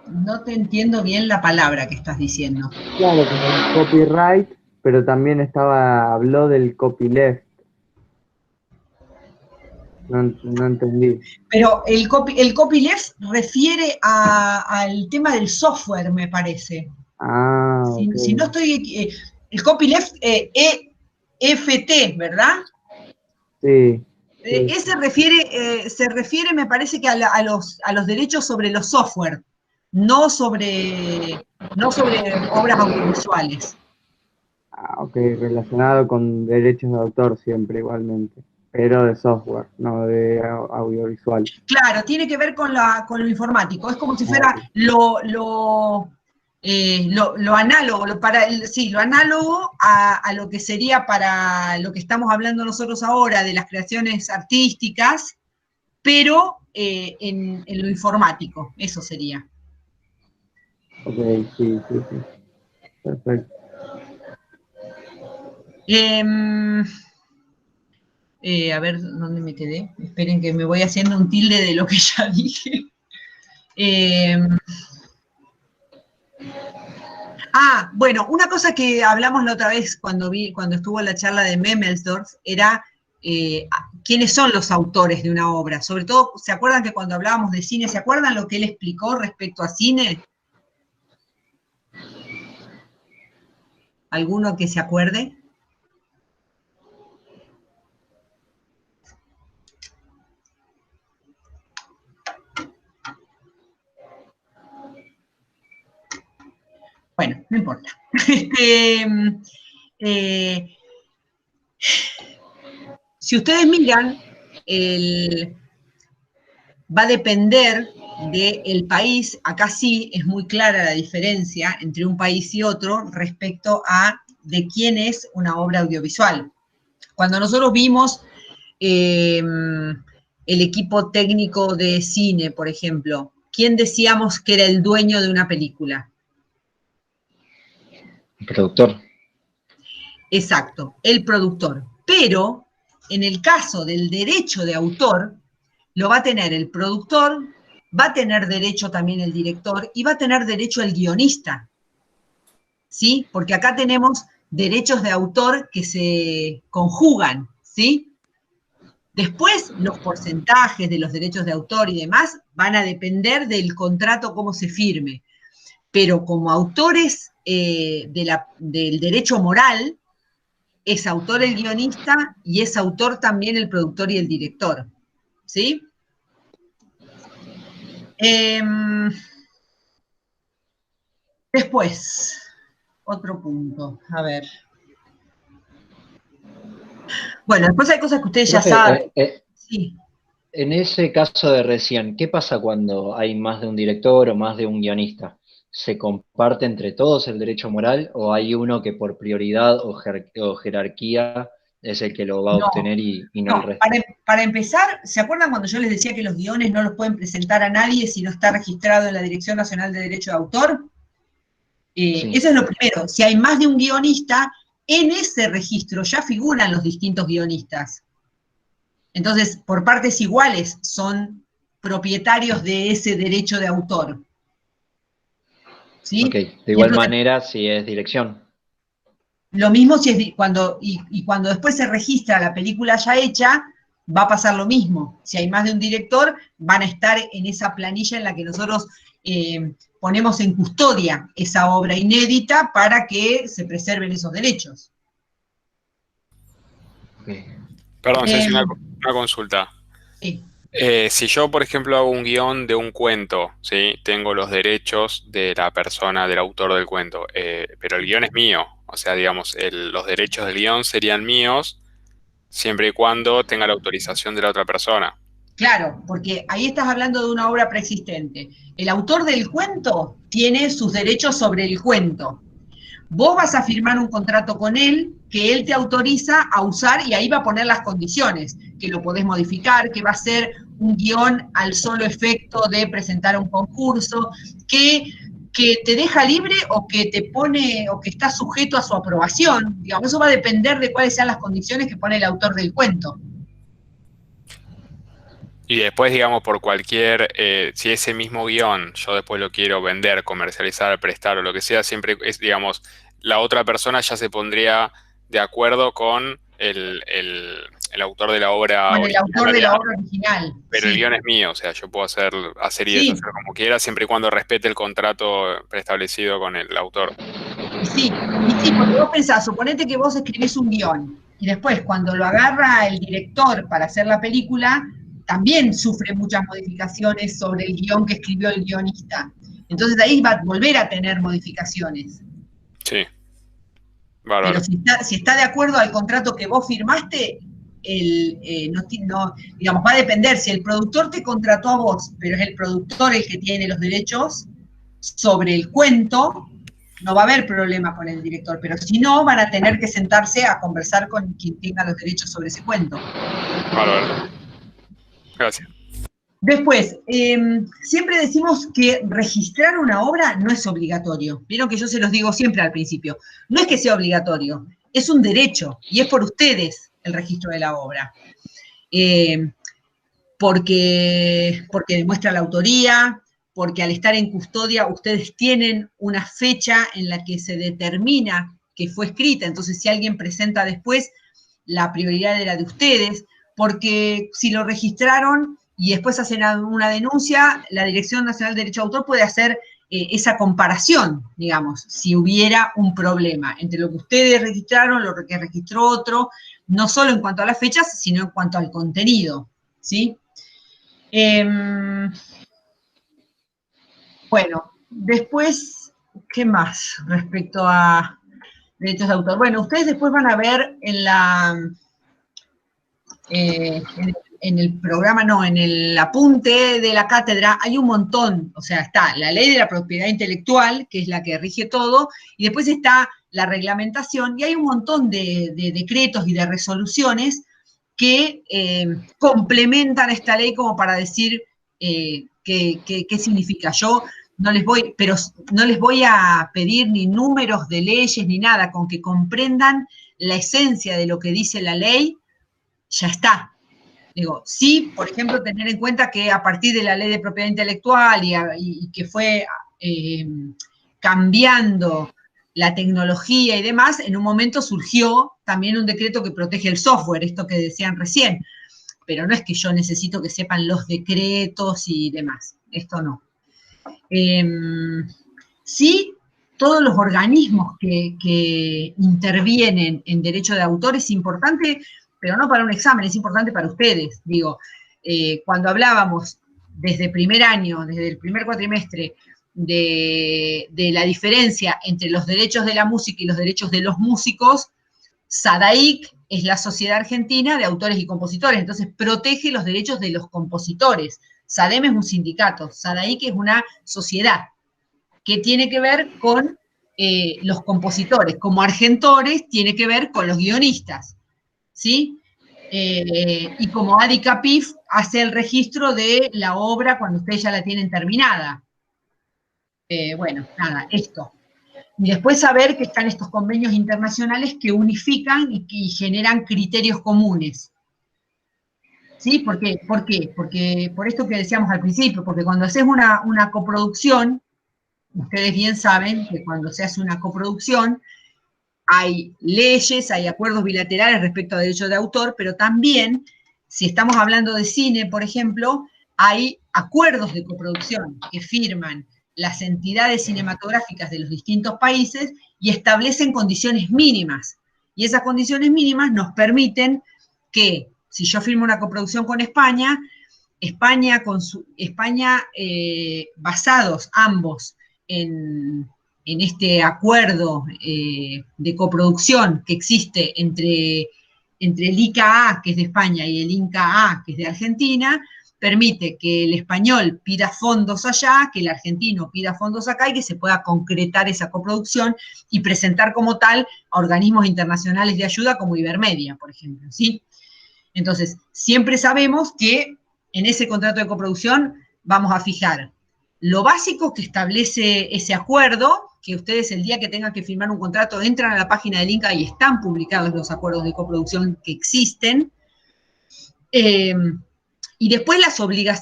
S1: No te entiendo bien la palabra que estás diciendo.
S11: Claro, el copyright, pero también habló del copyleft. No entendí.
S1: Pero el copyleft refiere al tema del software, me parece.
S11: Ah, okay.
S1: Si no estoy... El copyleft EFT, ¿verdad?
S11: Sí.
S1: Ese se refiere, me parece que a los derechos sobre los software, no sobre obras audiovisuales.
S11: Ah, ok, relacionado con derechos de autor siempre igualmente, pero de software, no de audiovisual.
S1: Claro, tiene que ver con lo informático, es como si fuera lo análogo, lo análogo a lo que sería para lo que estamos hablando nosotros ahora de las creaciones artísticas, pero en lo informático, eso sería.
S11: Ok, sí. Perfecto.
S1: A ver, ¿dónde me quedé? Esperen que me voy haciendo un tilde de lo que ya dije. Bueno, una cosa que hablamos la otra vez cuando estuvo la charla de Memelsdorf era quiénes son los autores de una obra. Sobre todo, ¿se acuerdan que cuando hablábamos de cine, ¿se acuerdan lo que él explicó respecto a cine? ¿Alguno que se acuerde? Bueno, no importa. Si ustedes miran, va a depender del país. Acá sí es muy clara la diferencia entre un país y otro respecto a de quién es una obra audiovisual. Cuando nosotros vimos el equipo técnico de cine, por ejemplo, ¿quién decíamos que era el dueño de una película?
S7: El productor.
S1: Exacto, el productor. Pero en el caso del derecho de autor, lo va a tener el productor, va a tener derecho también el director y va a tener derecho el guionista. ¿Sí? Porque acá tenemos derechos de autor que se conjugan, ¿sí? Después, los porcentajes de los derechos de autor y demás van a depender del contrato, cómo se firme. Pero como autores del derecho moral, es autor el guionista y es autor también el productor y el director. ¿Sí? Después, otro punto. A ver. Bueno, después hay cosas que ustedes ya saben. Sí.
S7: En ese caso de recién, ¿qué pasa cuando hay más de un director o más de un guionista? ¿Se comparte entre todos el derecho moral o hay uno que por prioridad o jerarquía es el que lo va a obtener y no el resto?
S1: Para empezar, ¿se acuerdan cuando yo les decía que los guiones no los pueden presentar a nadie si no está registrado en la Dirección Nacional de Derecho de Autor? Sí. Eso es lo primero. Si hay más de un guionista, en ese registro ya figuran los distintos guionistas. Entonces, por partes iguales, son propietarios de ese derecho de autor. ¿Sí?
S7: Ok, de igual manera si es dirección.
S1: Lo mismo si es cuando después se registra la película ya hecha, va a pasar lo mismo. Si hay más de un director, van a estar en esa planilla en la que nosotros ponemos en custodia esa obra inédita para que se preserven esos derechos.
S7: Okay.
S10: Perdón, Ceci, una consulta.
S1: Sí.
S10: Si yo, por ejemplo, hago un guión de un cuento, ¿sí? Tengo los derechos de la persona, del autor del cuento, pero el guión es mío. O sea, digamos, los derechos del guión serían míos siempre y cuando tenga la autorización de la otra persona.
S1: Claro, porque ahí estás hablando de una obra preexistente. El autor del cuento tiene sus derechos sobre el cuento. Vos vas a firmar un contrato con él, que él te autoriza a usar, y ahí va a poner las condiciones, que lo podés modificar, que va a ser un guión al solo efecto de presentar un concurso, que te deja libre o que te pone, o que está sujeto a su aprobación. Digamos, eso va a depender de cuáles sean las condiciones que pone el autor del cuento.
S10: Y después, digamos, por cualquier, si ese mismo guión yo después lo quiero vender, comercializar, prestar o lo que sea, siempre es, digamos, la otra persona ya se pondría de acuerdo con el autor de la obra
S1: original. Con el autor de la obra original.
S10: Pero sí. El guión es mío, o sea, yo puedo hacer y deshacer como quiera, siempre y cuando respete el contrato preestablecido con el autor.
S1: Sí, porque vos pensás, suponete que vos escribís un guión, y después cuando lo agarra el director para hacer la película, también sufre muchas modificaciones sobre el guión que escribió el guionista. Entonces ahí va a volver a tener modificaciones.
S10: Sí. Bárbaro.
S1: Pero si está de acuerdo al contrato que vos firmaste, digamos, va a depender. Si el productor te contrató a vos, pero es el productor el que tiene los derechos sobre el cuento, no va a haber problema con el director, pero si no, van a tener que sentarse a conversar con quien tenga los derechos sobre ese cuento.
S10: Bárbaro. Gracias.
S1: Después, siempre decimos que registrar una obra no es obligatorio. Vieron que yo se los digo siempre al principio. No es que sea obligatorio, es un derecho, y es por ustedes el registro de la obra. Porque demuestra la autoría, porque al estar en custodia ustedes tienen una fecha en la que se determina que fue escrita, entonces si alguien presenta después, la prioridad era de ustedes, porque si lo registraron y después hacen una denuncia, la Dirección Nacional de Derecho de Autor puede hacer esa comparación, digamos, si hubiera un problema entre lo que ustedes registraron, lo que registró otro, no solo en cuanto a las fechas, sino en cuanto al contenido, ¿sí? Bueno, después, ¿qué más respecto a derechos de autor? Bueno, ustedes después van a ver en el programa, no, en el apunte de la cátedra, hay un montón, o sea, está la ley de la propiedad intelectual, que es la que rige todo, y después está la reglamentación, y hay un montón de decretos y de resoluciones que complementan esta ley como para decir qué significa. Yo no les voy a pedir ni números de leyes ni nada, con que comprendan la esencia de lo que dice la ley, ya está. Digo, sí, por ejemplo, tener en cuenta que a partir de la ley de propiedad intelectual y que fue cambiando la tecnología y demás, en un momento surgió también un decreto que protege el software, esto que decían recién, pero no es que yo necesito que sepan los decretos y demás, esto no. Sí, todos los organismos que intervienen en derecho de autor es importante, pero no para un examen, es importante para ustedes. Digo, cuando hablábamos desde primer año, desde el primer cuatrimestre, de la diferencia entre los derechos de la música y los derechos de los músicos, SADAIC es la Sociedad Argentina de Autores y Compositores, entonces protege los derechos de los compositores. SADEM es un sindicato, SADAIC es una sociedad que tiene que ver con los compositores, como Argentores tiene que ver con los guionistas, ¿sí? Y como ADICAPIF hace el registro de la obra cuando ustedes ya la tienen terminada. Bueno, nada, esto. Y después saber que están estos convenios internacionales que unifican y generan criterios comunes. ¿Sí? ¿Por qué? Porque por esto que decíamos al principio, porque cuando haces una coproducción, ustedes bien saben que cuando se hace una coproducción, hay leyes, hay acuerdos bilaterales respecto a derechos de autor, pero también, si estamos hablando de cine, por ejemplo, hay acuerdos de coproducción que firman las entidades cinematográficas de los distintos países y establecen condiciones mínimas. Y esas condiciones mínimas nos permiten que, si yo firmo una coproducción con España, basados ambos en este acuerdo de coproducción que existe entre el ICA-A, que es de España, y el INCA-A, que es de Argentina, permite que el español pida fondos allá, que el argentino pida fondos acá y que se pueda concretar esa coproducción y presentar como tal a organismos internacionales de ayuda como Ibermedia, por ejemplo, ¿sí? Entonces, siempre sabemos que en ese contrato de coproducción vamos a fijar lo básico que establece ese acuerdo, que ustedes el día que tengan que firmar un contrato entran a la página del INCA y están publicados los acuerdos de coproducción que existen, y después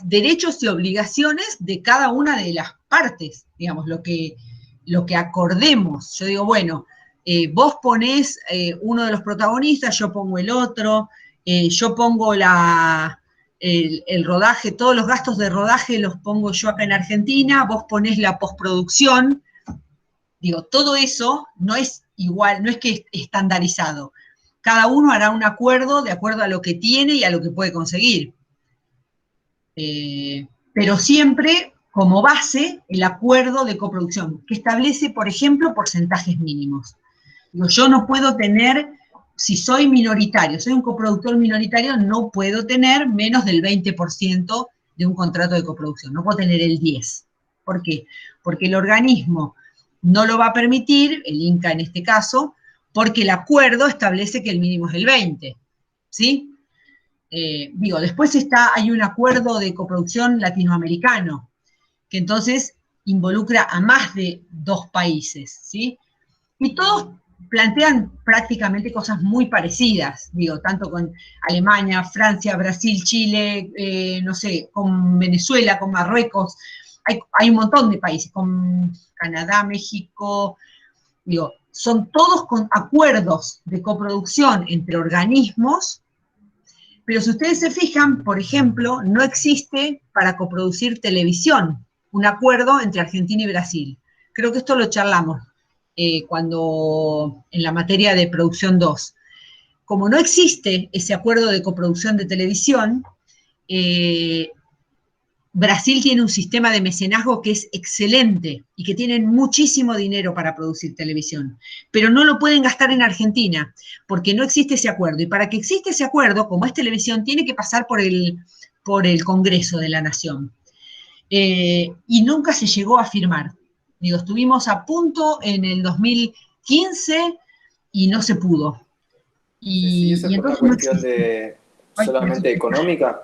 S1: derechos y obligaciones de cada una de las partes, digamos, lo que acordemos. Yo digo, bueno, vos ponés uno de los protagonistas, yo pongo el otro, yo pongo el rodaje, todos los gastos de rodaje los pongo yo acá en Argentina, vos ponés la postproducción, Digo, todo eso no es igual, no es que es estandarizado. Cada uno hará un acuerdo de acuerdo a lo que tiene y a lo que puede conseguir. Pero siempre como base el acuerdo de coproducción, que establece, por ejemplo, porcentajes mínimos. Digo, yo no puedo tener, si soy minoritario, soy un coproductor minoritario, no puedo tener menos del 20% de un contrato de coproducción, no puedo tener el 10%. ¿Por qué? Porque el organismo no lo va a permitir, el INCA en este caso, porque el acuerdo establece que el mínimo es el 20%, ¿sí? Digo, después hay un acuerdo de coproducción latinoamericano, que entonces involucra a más de 2 países, ¿sí? Y todos plantean prácticamente cosas muy parecidas, digo, tanto con Alemania, Francia, Brasil, Chile, no sé, con Venezuela, con Marruecos, hay un montón de países, con Canadá, México, digo, son todos con acuerdos de coproducción entre organismos, pero si ustedes se fijan, por ejemplo, no existe para coproducir televisión un acuerdo entre Argentina y Brasil. Creo que esto lo charlamos cuando en la materia de producción 2. Como no existe ese acuerdo de coproducción de televisión, Brasil tiene un sistema de mecenazgo que es excelente y que tienen muchísimo dinero para producir televisión, pero no lo pueden gastar en Argentina porque no existe ese acuerdo. Y para que exista ese acuerdo, como es televisión, tiene que pasar por el Congreso de la Nación. Y nunca se llegó a firmar. Digo, estuvimos a punto en el 2015 y no se pudo.
S12: ¿Y eso es por una cuestión de solamente económica?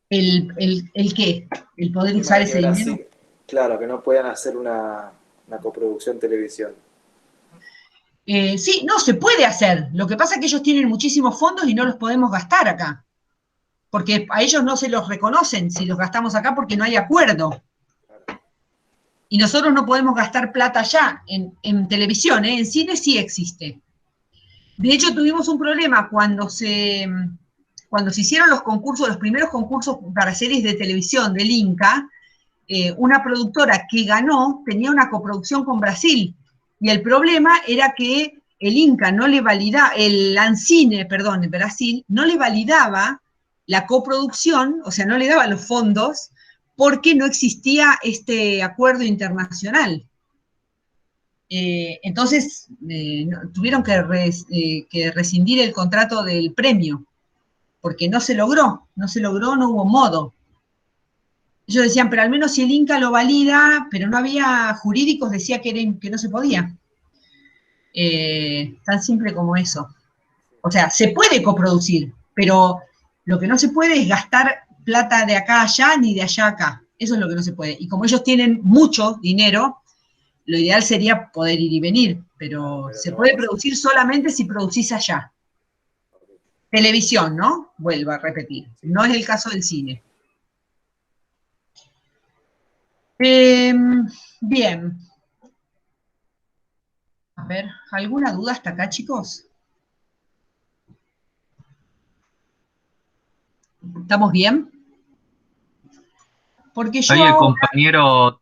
S1: ¿El qué? ¿El poder usar ese dinero?
S12: Claro, que no puedan hacer una coproducción televisión.
S1: Sí, no, se puede hacer. Lo que pasa es que ellos tienen muchísimos fondos y no los podemos gastar acá. Porque a ellos no se los reconocen si los gastamos acá porque no hay acuerdo. Y nosotros no podemos gastar plata allá, en televisión, en cine sí existe. De hecho, tuvimos un problema cuando se hicieron los concursos, los primeros concursos para series de televisión del INCA, una productora que ganó tenía una coproducción con Brasil, y el problema era que el INCA no le validaba, el ANCINE, perdón, en Brasil, no le validaba la coproducción, o sea, no le daba los fondos, porque no existía este acuerdo internacional. Entonces, tuvieron que rescindir el contrato del premio, porque no se logró, no hubo modo. Ellos decían, pero al menos si el INCA lo valida, pero no había jurídicos, decía que no se podía. Tan simple como eso. O sea, se puede coproducir, pero lo que no se puede es gastar plata de acá a allá, ni de allá a acá. Eso es lo que no se puede. Y como ellos tienen mucho dinero, lo ideal sería poder ir y venir, pero se puede producir solamente si producís allá. Televisión, ¿no? Vuelvo a repetir. No es el caso del cine. Bien. A ver, ¿alguna duda hasta acá, chicos? ¿Estamos bien? Porque yo
S9: ahí el
S1: ahora...
S9: compañero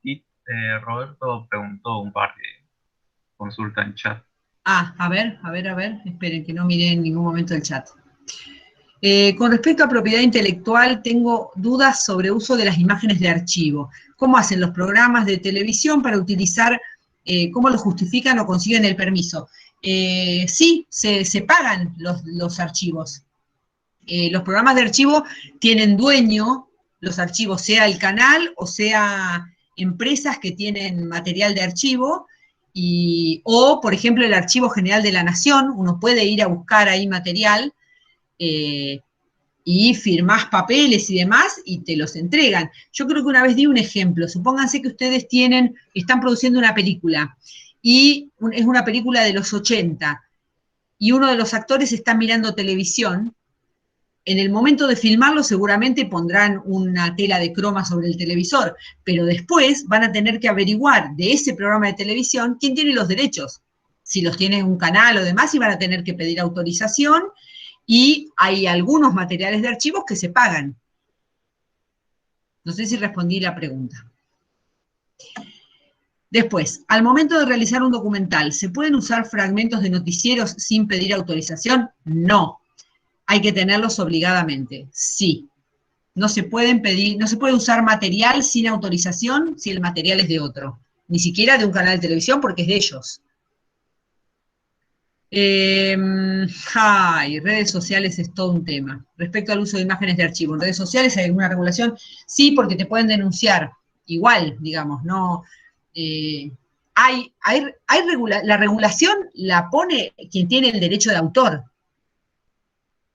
S9: Roberto preguntó un par de consultas en chat.
S1: A ver, esperen que no miré en ningún momento el chat. Con respecto a propiedad intelectual, tengo dudas sobre uso de las imágenes de archivo. ¿Cómo hacen los programas de televisión para utilizar, cómo lo justifican o consiguen el permiso? Sí, se pagan los archivos. Los programas de archivo tienen dueño, los archivos, sea el canal o sea empresas que tienen material de archivo, o, por ejemplo, el Archivo General de la Nación, uno puede ir a buscar ahí material, y firmás papeles y demás, y te los entregan. Yo creo que una vez di un ejemplo. Supónganse que ustedes están produciendo una película, y es una película de los 80, y uno de los actores está mirando televisión. En el momento de filmarlo seguramente pondrán una tela de croma sobre el televisor, pero después van a tener que averiguar de ese programa de televisión quién tiene los derechos. Si los tiene un canal o demás, y van a tener que pedir autorización, y hay algunos materiales de archivos que se pagan. No sé si respondí la pregunta. Después, al momento de realizar un documental, ¿se pueden usar fragmentos de noticieros sin pedir autorización? No. Hay que tenerlos obligadamente. Sí. No se pueden pedir, no se puede usar material sin autorización si el material es de otro. Ni siquiera de un canal de televisión porque es de ellos. Redes sociales es todo un tema. Respecto al uso de imágenes de archivo, ¿en redes sociales hay alguna regulación? Sí, porque te pueden denunciar. Igual, digamos, no... la regulación la pone quien tiene el derecho de autor.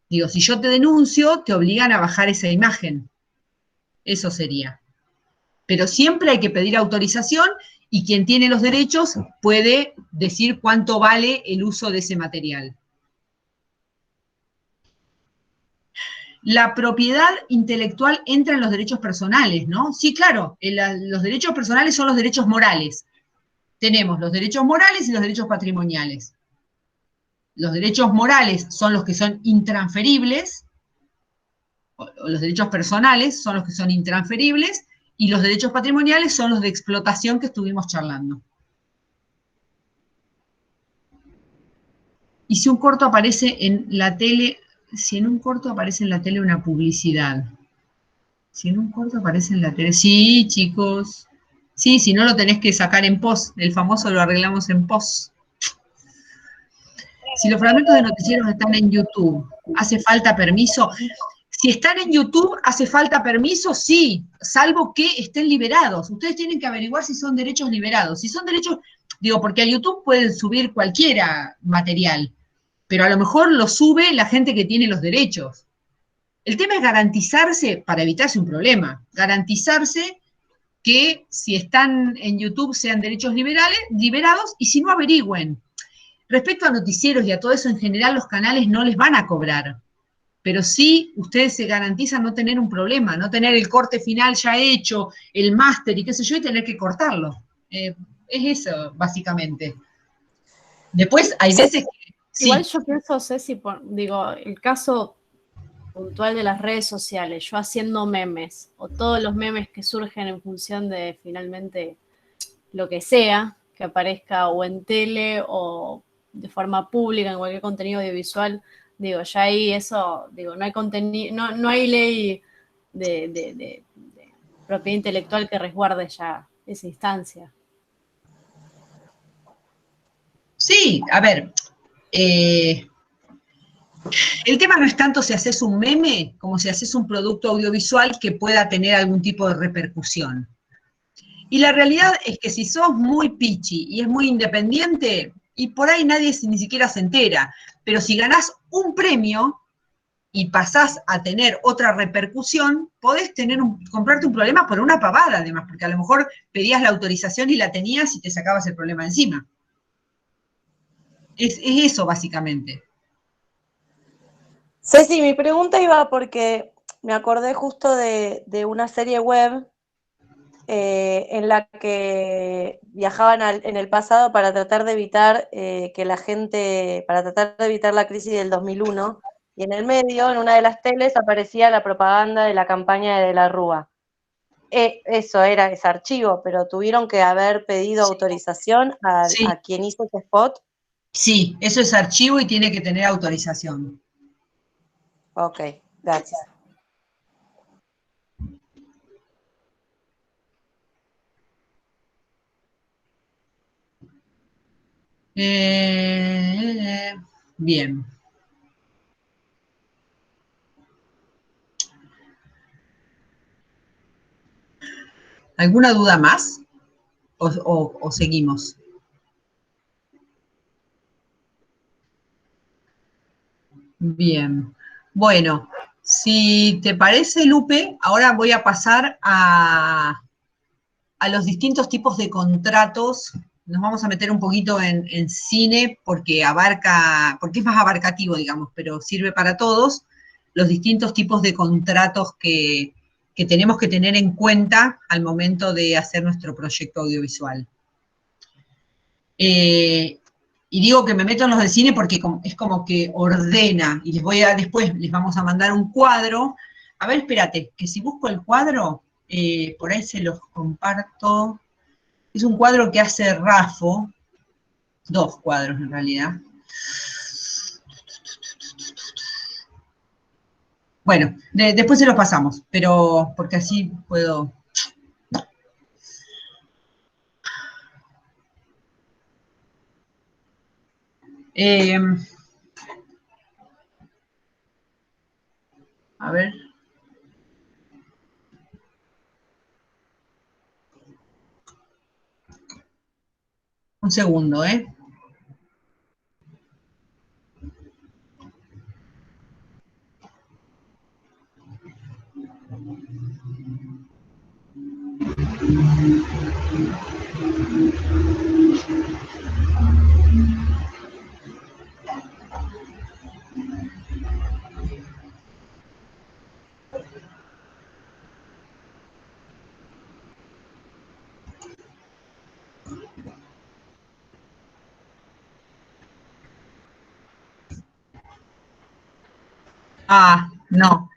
S1: Digo, si yo te denuncio, te obligan a bajar esa imagen. Eso sería. Pero siempre hay que pedir autorización y quien tiene los derechos puede decir cuánto vale el uso de ese material. La propiedad intelectual entra en los derechos personales, ¿no? Sí, claro, los derechos personales son los derechos morales. Tenemos los derechos morales y los derechos patrimoniales. Los derechos morales son los que son intransferibles, o los derechos personales son los que son intransferibles, y los derechos patrimoniales son los de explotación que estuvimos charlando. Y si un corto aparece en la tele, si en un corto aparece en la tele una publicidad. Si en un corto aparece en la tele, sí, chicos. Sí, si no lo tenés que sacar en post, el famoso lo arreglamos en post. Si los fragmentos de noticieros están en YouTube, ¿hace falta permiso? Si están en YouTube, ¿hace falta permiso? Sí, salvo que estén liberados. Ustedes tienen que averiguar si son derechos liberados. Si son derechos, digo, porque a YouTube pueden subir cualquiera material, pero a lo mejor lo sube la gente que tiene los derechos. El tema es garantizarse, para evitarse un problema, garantizarse que si están en YouTube sean derechos liberados, y si no, averigüen. Respecto a noticieros y a todo eso, en general los canales no les van a cobrar, pero sí ustedes se garantizan no tener un problema, no tener el corte final ya hecho, el máster y qué sé yo, y tener que cortarlo. Es eso, básicamente. Después hay veces que...
S2: Igual yo pienso, Ceci, digo, el caso puntual de las redes sociales, yo haciendo memes, o todos los memes que surgen en función de finalmente lo que sea, que aparezca o en tele o de forma pública, en cualquier contenido audiovisual, digo, ya ahí eso, digo, no hay contenido, no hay ley de propiedad intelectual que resguarde ya esa instancia.
S1: Sí, a ver, el tema no es tanto si haces un meme como si haces un producto audiovisual que pueda tener algún tipo de repercusión. Y la realidad es que si sos muy pichi y es muy independiente, y por ahí nadie ni siquiera se entera, pero si ganás un premio y pasás a tener otra repercusión, podés comprarte un problema por una pavada además, porque a lo mejor pedías la autorización y la tenías y te sacabas el problema encima. Es eso básicamente.
S3: Ceci, mi pregunta iba porque me acordé justo de una serie web en la que viajaban en el pasado para tratar de evitar para tratar de evitar la crisis del 2001, y en el medio, en una de las teles, aparecía la propaganda de la campaña de la Rúa. Eso era ese archivo, pero tuvieron que haber pedido autorización a quien hizo ese spot.
S1: Sí, eso es archivo y tiene que tener autorización.
S3: Ok, gracias.
S1: Bien. ¿Alguna duda más? ¿O seguimos? Bien. Bueno, si te parece, Lupe, ahora voy a pasar a los distintos tipos de contratos. Nos vamos a meter un poquito en cine porque es más abarcativo, digamos, pero sirve para todos, los distintos tipos de contratos que tenemos que tener en cuenta al momento de hacer nuestro proyecto audiovisual. Y digo que me meto en los del cine porque es como que ordena, y después les vamos a mandar un cuadro. A ver, espérate, que si busco el cuadro, por ahí se los comparto. Es un cuadro que hace Raffo, 2 cuadros en realidad. Bueno, después se los pasamos, pero porque así puedo... A ver. Un segundo, ¿eh? Ah, no.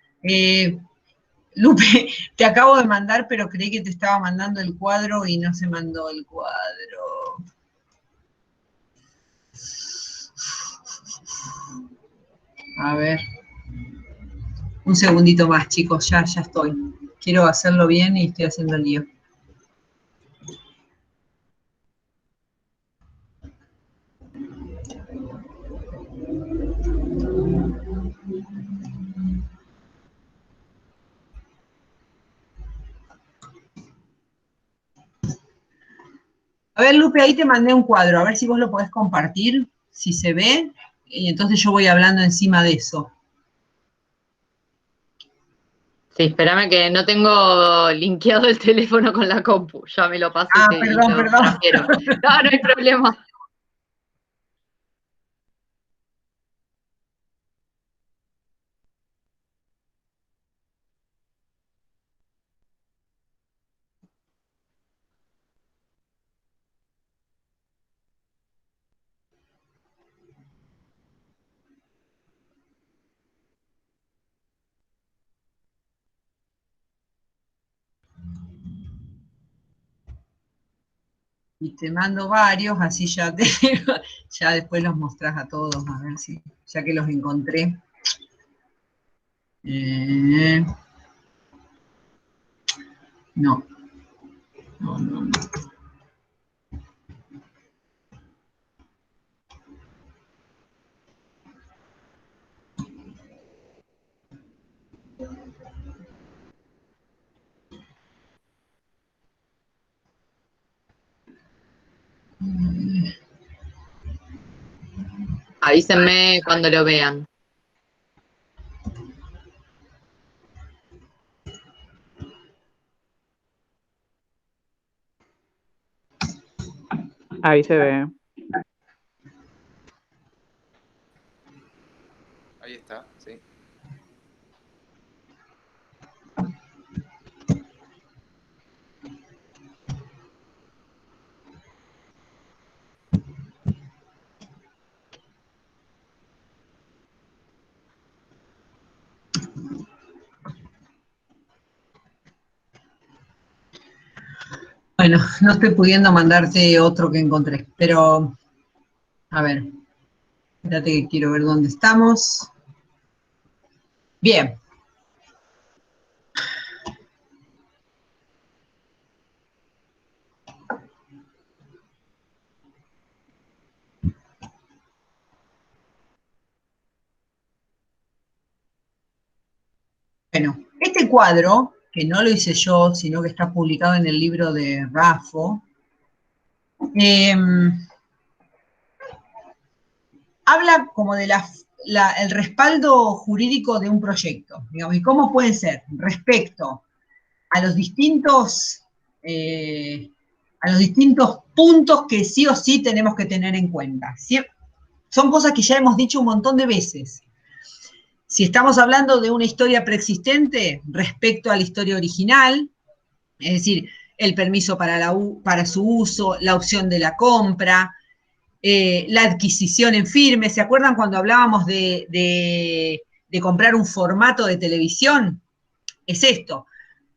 S1: Lupe, te acabo de mandar, pero creí que te estaba mandando el cuadro y no se mandó el cuadro. A ver. Un segundito más, chicos, ya estoy. Quiero hacerlo bien y estoy haciendo el lío. A ver, Lupe, ahí te mandé un cuadro, a ver si vos lo podés compartir, si se ve, y entonces yo voy hablando encima de eso.
S8: Sí, espérame que no tengo linkeado el teléfono con la compu, ya me lo pasé.
S1: Ah, perdón, perdón.
S8: No, no hay problema.
S1: Y te mando varios, así ya ya después los mostrás a todos, a ver si, ya que los encontré. No. No.
S8: Avísenme cuando lo vean.
S5: Ahí se ve.
S12: Ahí está, sí.
S1: Bueno, no estoy pudiendo mandarte otro que encontré, pero, a ver, espérate que quiero ver dónde estamos. Bien. Bueno, este cuadro, que no lo hice yo, sino que está publicado en el libro de Raffo, habla como de el respaldo jurídico de un proyecto, digamos, y cómo puede ser respecto a los distintos puntos que sí o sí tenemos que tener en cuenta. Son cosas que ya hemos dicho un montón de veces. Si estamos hablando de una historia preexistente respecto a la historia original, es decir, el permiso para su uso, la opción de la compra, la adquisición en firme. ¿Se acuerdan cuando hablábamos de comprar un formato de televisión? Es esto.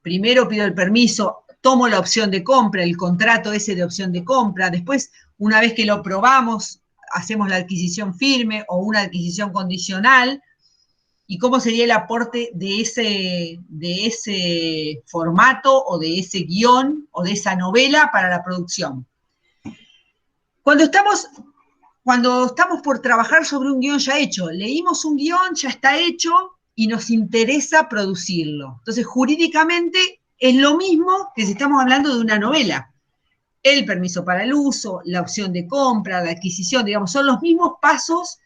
S1: Primero pido el permiso, tomo la opción de compra, el contrato ese de opción de compra, después, una vez que lo probamos, hacemos la adquisición firme o una adquisición condicional, y cómo sería el aporte de ese formato o de ese guión o de esa novela para la producción. Cuando estamos por trabajar sobre un guión ya hecho, leímos un guión, ya está hecho y nos interesa producirlo. Entonces, jurídicamente es lo mismo que si estamos hablando de una novela. El permiso para el uso, la opción de compra, la adquisición, digamos, son los mismos pasos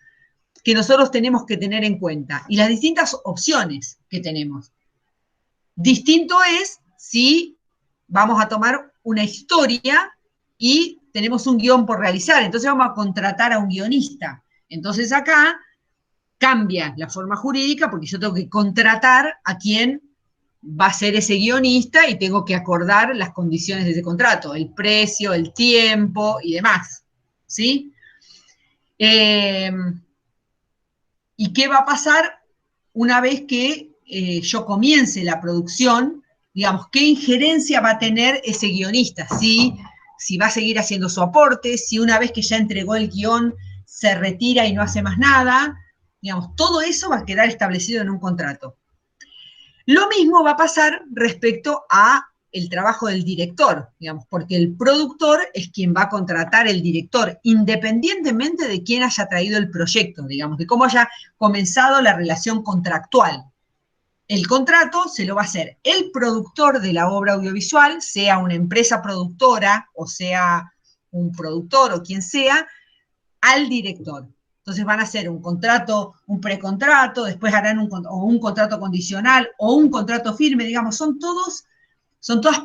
S1: que nosotros tenemos que tener en cuenta y las distintas opciones que tenemos. Distinto es si vamos a tomar una historia y tenemos un guión por realizar, entonces vamos a contratar a un guionista. Entonces acá cambia la forma jurídica porque yo tengo que contratar a quien va a ser ese guionista y tengo que acordar las condiciones de ese contrato, el precio, el tiempo y demás, ¿sí? ¿Y qué va a pasar una vez que yo comience la producción? Digamos, ¿qué injerencia va a tener ese guionista? Si va a seguir haciendo su aporte, si una vez que ya entregó el guión se retira y no hace más nada, digamos, todo eso va a quedar establecido en un contrato. Lo mismo va a pasar respecto a el trabajo del director, digamos, porque el productor es quien va a contratar el director, independientemente de quién haya traído el proyecto, digamos, de cómo haya comenzado la relación contractual. El contrato se lo va a hacer el productor de la obra audiovisual, sea una empresa productora o sea un productor o quien sea, al director. Entonces van a hacer un contrato, un precontrato, después harán un contrato condicional o un contrato firme, digamos, son todas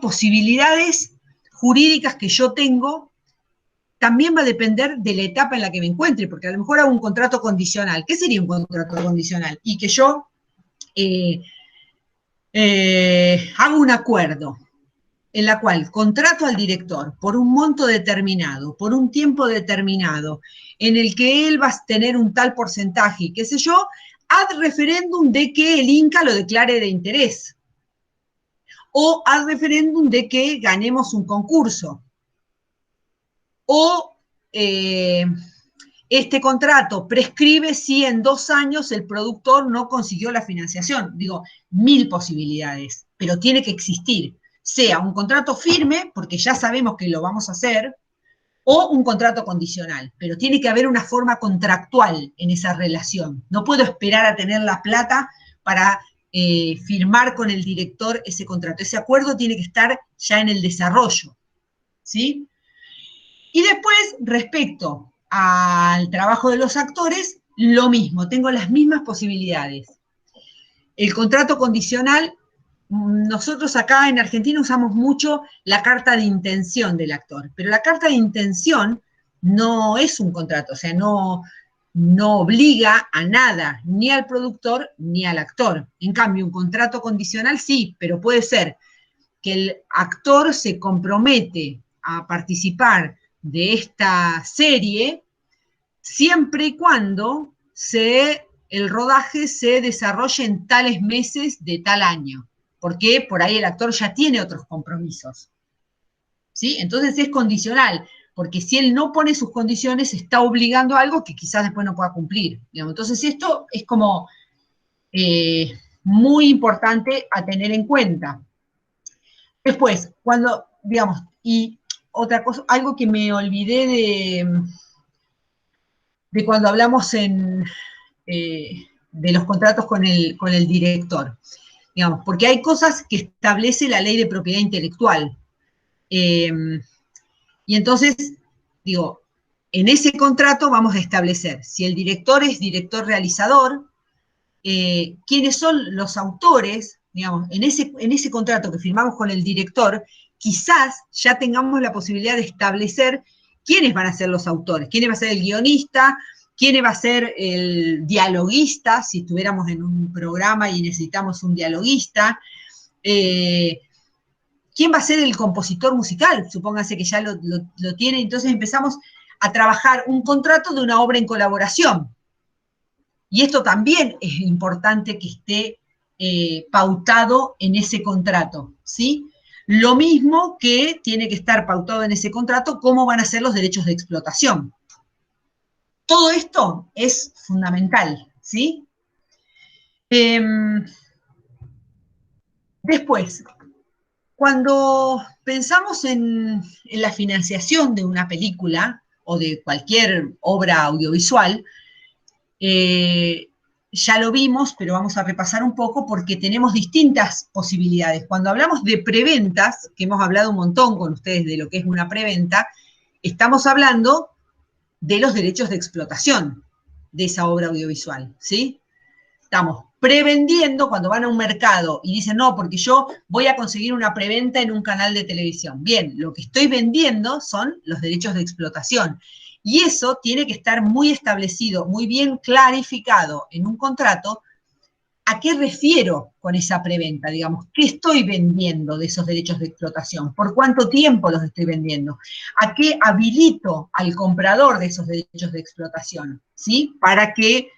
S1: posibilidades jurídicas que yo tengo. También va a depender de la etapa en la que me encuentre, porque a lo mejor hago un contrato condicional. ¿Qué sería un contrato condicional? Y que yo hago un acuerdo en la cual contrato al director por un monto determinado, por un tiempo determinado, en el que él va a tener un tal porcentaje, y qué sé yo, ad referéndum de que el Inca lo declare de interés, o ad referéndum de que ganemos un concurso, o este contrato prescribe si en 2 años el productor no consiguió la financiación. Digo, 1000 posibilidades, pero tiene que existir, sea un contrato firme, porque ya sabemos que lo vamos a hacer, o un contrato condicional, pero tiene que haber una forma contractual en esa relación. No puedo esperar a tener la plata para firmar con el director ese contrato. Ese acuerdo tiene que estar ya en el desarrollo, ¿sí? Y después, respecto al trabajo de los actores, lo mismo, tengo las mismas posibilidades. El contrato condicional, nosotros acá en Argentina usamos mucho la carta de intención del actor, pero la carta de intención no es un contrato, o sea, no obliga a nada, ni al productor ni al actor. En cambio, un contrato condicional sí, pero puede ser que el actor se compromete a participar de esta serie siempre y cuando el rodaje se desarrolle en tales meses de tal año, porque por ahí el actor ya tiene otros compromisos, ¿sí? Entonces es condicional, porque si él no pone sus condiciones, está obligando a algo que quizás después no pueda cumplir, digamos. Entonces esto es como muy importante a tener en cuenta. Después, cuando, digamos, y otra cosa, algo que me olvidé de cuando hablamos de los contratos con el director, digamos, porque hay cosas que establece la ley de propiedad intelectual. Y entonces, digo, en ese contrato vamos a establecer si el director es director realizador, quiénes son los autores, digamos, en ese contrato que firmamos con el director, quizás ya tengamos la posibilidad de establecer quiénes van a ser los autores, quién va a ser el guionista, quién va a ser el dialoguista, si estuviéramos en un programa y necesitamos un dialoguista, quién va a ser el compositor musical, supóngase que ya lo tiene, entonces empezamos a trabajar un contrato de una obra en colaboración. Y esto también es importante que esté pautado en ese contrato, ¿sí? Lo mismo que tiene que estar pautado en ese contrato, cómo van a ser los derechos de explotación. Todo esto es fundamental, ¿sí? Después, cuando pensamos en la financiación de una película o de cualquier obra audiovisual, ya lo vimos, pero vamos a repasar un poco porque tenemos distintas posibilidades. Cuando hablamos de preventas, que hemos hablado un montón con ustedes de lo que es una preventa, estamos hablando de los derechos de explotación de esa obra audiovisual, ¿sí? Estamos prevendiendo cuando van a un mercado y dicen, no, porque yo voy a conseguir una preventa en un canal de televisión. Bien, lo que estoy vendiendo son los derechos de explotación. Y eso tiene que estar muy establecido, muy bien clarificado en un contrato. ¿A qué refiero con esa preventa? Digamos, ¿qué estoy vendiendo de esos derechos de explotación? ¿Por cuánto tiempo los estoy vendiendo? ¿A qué habilito al comprador de esos derechos de explotación? ¿Sí? Para que,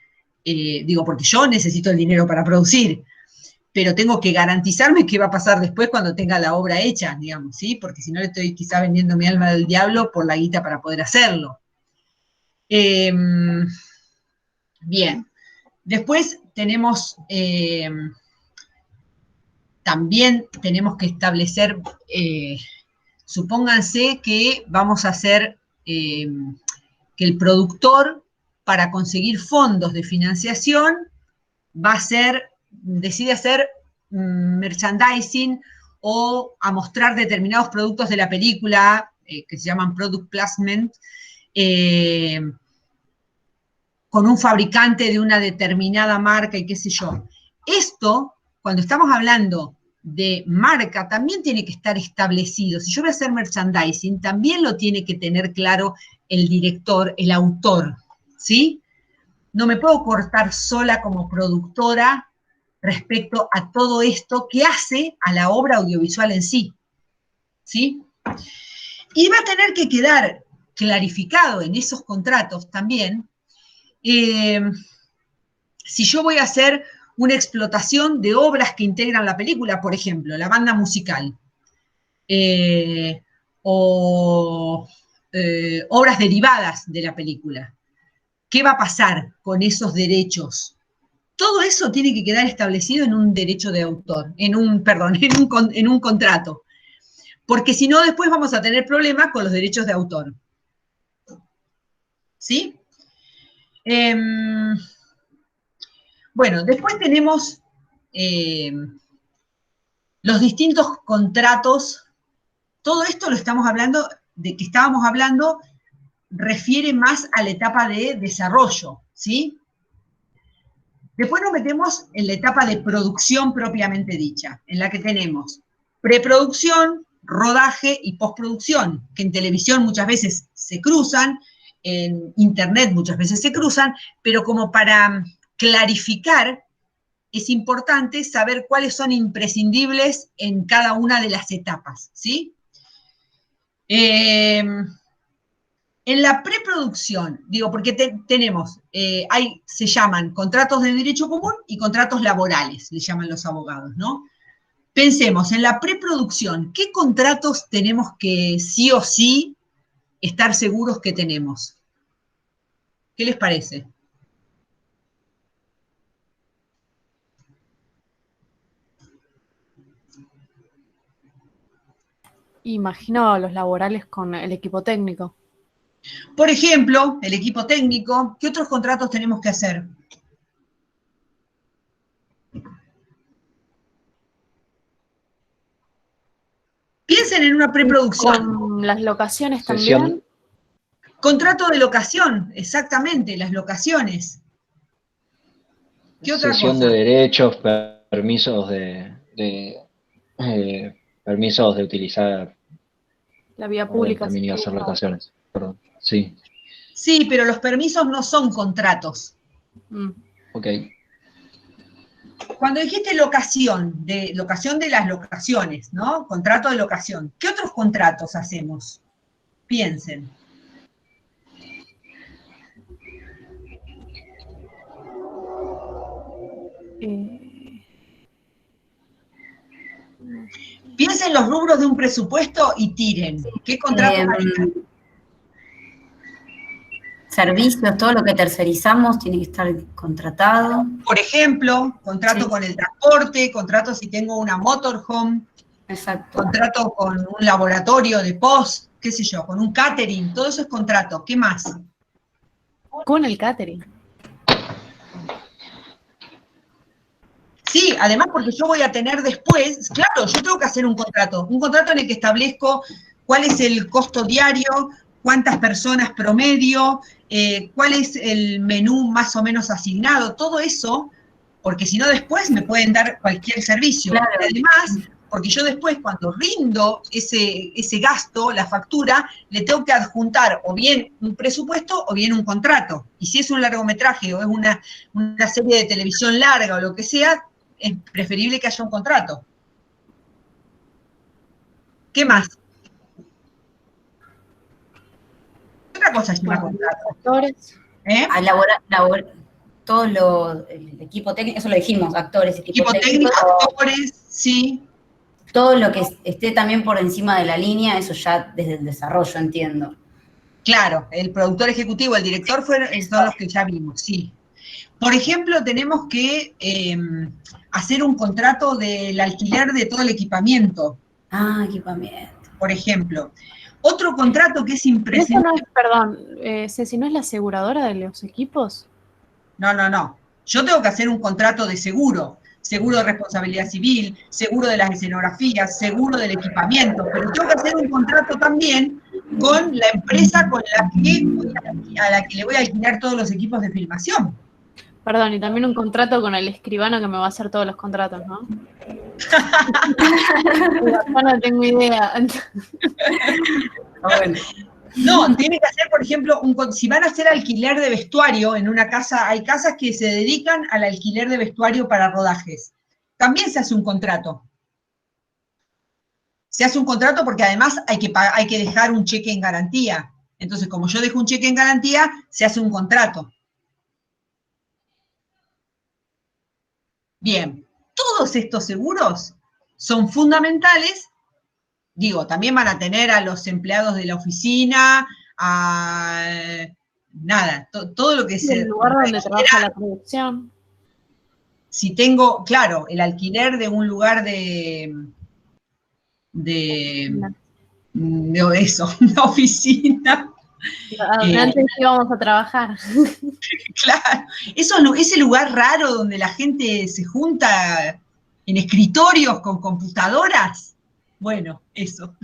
S1: porque yo necesito el dinero para producir, pero tengo que garantizarme qué va a pasar después cuando tenga la obra hecha, digamos, ¿sí? Porque si no le estoy quizá vendiendo mi alma al diablo por la guita para poder hacerlo. Bien. Después tenemos, también tenemos que establecer, supónganse que vamos a hacer que el productor, para conseguir fondos de financiación, decide hacer merchandising o a mostrar determinados productos de la película, que se llaman product placement, con un fabricante de una determinada marca y qué sé yo. Esto, cuando estamos hablando de marca, también tiene que estar establecido. Si yo voy a hacer merchandising, también lo tiene que tener claro el director, el autor, ¿sí? No me puedo cortar sola como productora respecto a todo esto que hace a la obra audiovisual en sí, ¿sí? Y va a tener que quedar clarificado en esos contratos también si yo voy a hacer una explotación de obras que integran la película, por ejemplo, la banda musical, obras derivadas de la película, ¿qué va a pasar con esos derechos? Todo eso tiene que quedar establecido en un derecho de autor, en un contrato, porque si no, después vamos a tener problemas con los derechos de autor. ¿Sí? Bueno, después tenemos los distintos contratos. Todo esto lo estamos hablando, de que estábamos hablando, refiere más a la etapa de desarrollo, ¿sí? Después nos metemos en la etapa de producción propiamente dicha, en la que tenemos preproducción, rodaje y postproducción, que en televisión muchas veces se cruzan, en internet muchas veces se cruzan, pero como para clarificar, es importante saber cuáles son imprescindibles en cada una de las etapas, ¿sí? En la preproducción, porque tenemos, se llaman contratos de derecho común y contratos laborales, le llaman los abogados, ¿no? Pensemos en la preproducción, ¿qué contratos tenemos que sí o sí estar seguros que tenemos? ¿Qué les parece?
S2: Imagino los laborales con el equipo técnico.
S1: Por ejemplo, el equipo técnico, ¿qué otros contratos tenemos que hacer? Piensen en una preproducción.
S2: Con las locaciones también.
S1: Contrato de locación, exactamente, las locaciones. ¿Qué otra
S7: Cesión
S1: cosa?
S7: de derechos, permisos permisos de utilizar
S2: la vía pública.
S7: También iba a hacer locaciones, perdón. Sí.
S1: Sí, pero los permisos no son contratos.
S7: Ok.
S1: Cuando dijiste locación de las locaciones, ¿no? Contrato de locación. ¿Qué otros contratos hacemos? Piensen. Piensen los rubros de un presupuesto y tiren. ¿Qué contrato manejan?
S6: Servicios, todo lo que tercerizamos tiene que estar contratado.
S1: Por ejemplo, contrato con el transporte, contrato si tengo una motorhome, contrato con un laboratorio de post, qué sé yo, con un catering, todo eso es contrato. ¿Qué más?
S2: Con el catering.
S1: Sí, además porque yo voy a tener después, claro, yo tengo que hacer un contrato en el que establezco cuál es el costo diario, cuántas personas promedio, cuál es el menú más o menos asignado, todo eso, porque si no después me pueden dar cualquier servicio.
S6: Claro.
S1: Y además, porque yo después cuando rindo ese gasto, la factura, le tengo que adjuntar o bien un presupuesto o bien un contrato. Y si es un largometraje o es una serie de televisión larga o lo que sea, es preferible que haya un contrato. ¿Qué más? Otra cosa es un contrato.
S2: Actores.
S6: Todo el equipo técnico, eso lo dijimos, actores,
S1: equipo técnico, actores, sí.
S6: Todo lo que esté también por encima de la línea, eso ya desde el desarrollo, entiendo.
S1: Claro, el productor ejecutivo, el director son los que ya vimos, sí. Por ejemplo, tenemos que hacer un contrato del alquiler de todo el equipamiento.
S6: Ah, equipamiento.
S1: Por ejemplo. Otro contrato que es imprescindible.
S2: Eso no es, perdón, Ceci, ¿no es la aseguradora de los equipos?
S1: No. Yo tengo que hacer un contrato de seguro. Seguro de responsabilidad civil, seguro de las escenografías, seguro del equipamiento. Pero tengo que hacer un contrato también con la empresa a la que le voy a alquilar todos los equipos de filmación.
S2: Perdón, y también un contrato con el escribano que me va a hacer todos los contratos, ¿no? Yo no tengo idea.
S6: Bueno.
S1: No, tiene que hacer, por ejemplo, si van a hacer alquiler de vestuario en una casa, hay casas que se dedican al alquiler de vestuario para rodajes. También se hace un contrato. Se hace un contrato porque además hay que dejar un cheque en garantía. Entonces, como yo dejo un cheque en garantía, se hace un contrato. Bien, todos estos seguros son fundamentales. Digo, también van a tener a los empleados de la oficina, todo lo que se...
S2: El lugar donde trabaja la producción.
S1: Si tengo, claro, el alquiler de un lugar de eso, una oficina.
S2: Antes íbamos a trabajar.
S1: Claro, ese lugar raro donde la gente se junta en escritorios con computadoras. Bueno, eso.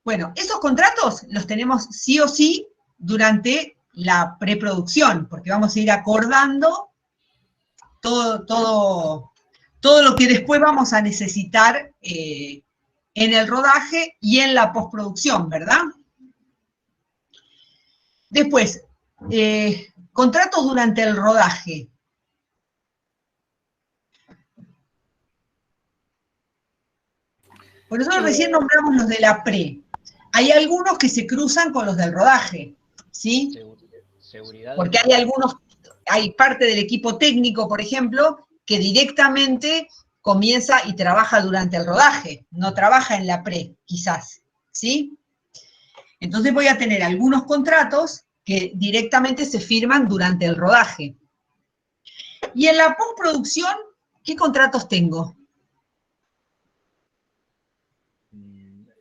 S1: Bueno, esos contratos los tenemos sí o sí durante la preproducción, porque vamos a ir acordando todo lo que después vamos a necesitar en el rodaje y en la postproducción, ¿verdad? Después, contratos durante el rodaje. Por eso recién nombramos los de la pre. Hay algunos que se cruzan con los del rodaje, ¿sí?
S7: Seguridad.
S1: Porque hay parte del equipo técnico, por ejemplo, que directamente comienza y trabaja durante el rodaje, no trabaja en la pre, quizás, ¿sí? Entonces voy a tener algunos contratos que directamente se firman durante el rodaje. Y en la postproducción, ¿qué contratos tengo?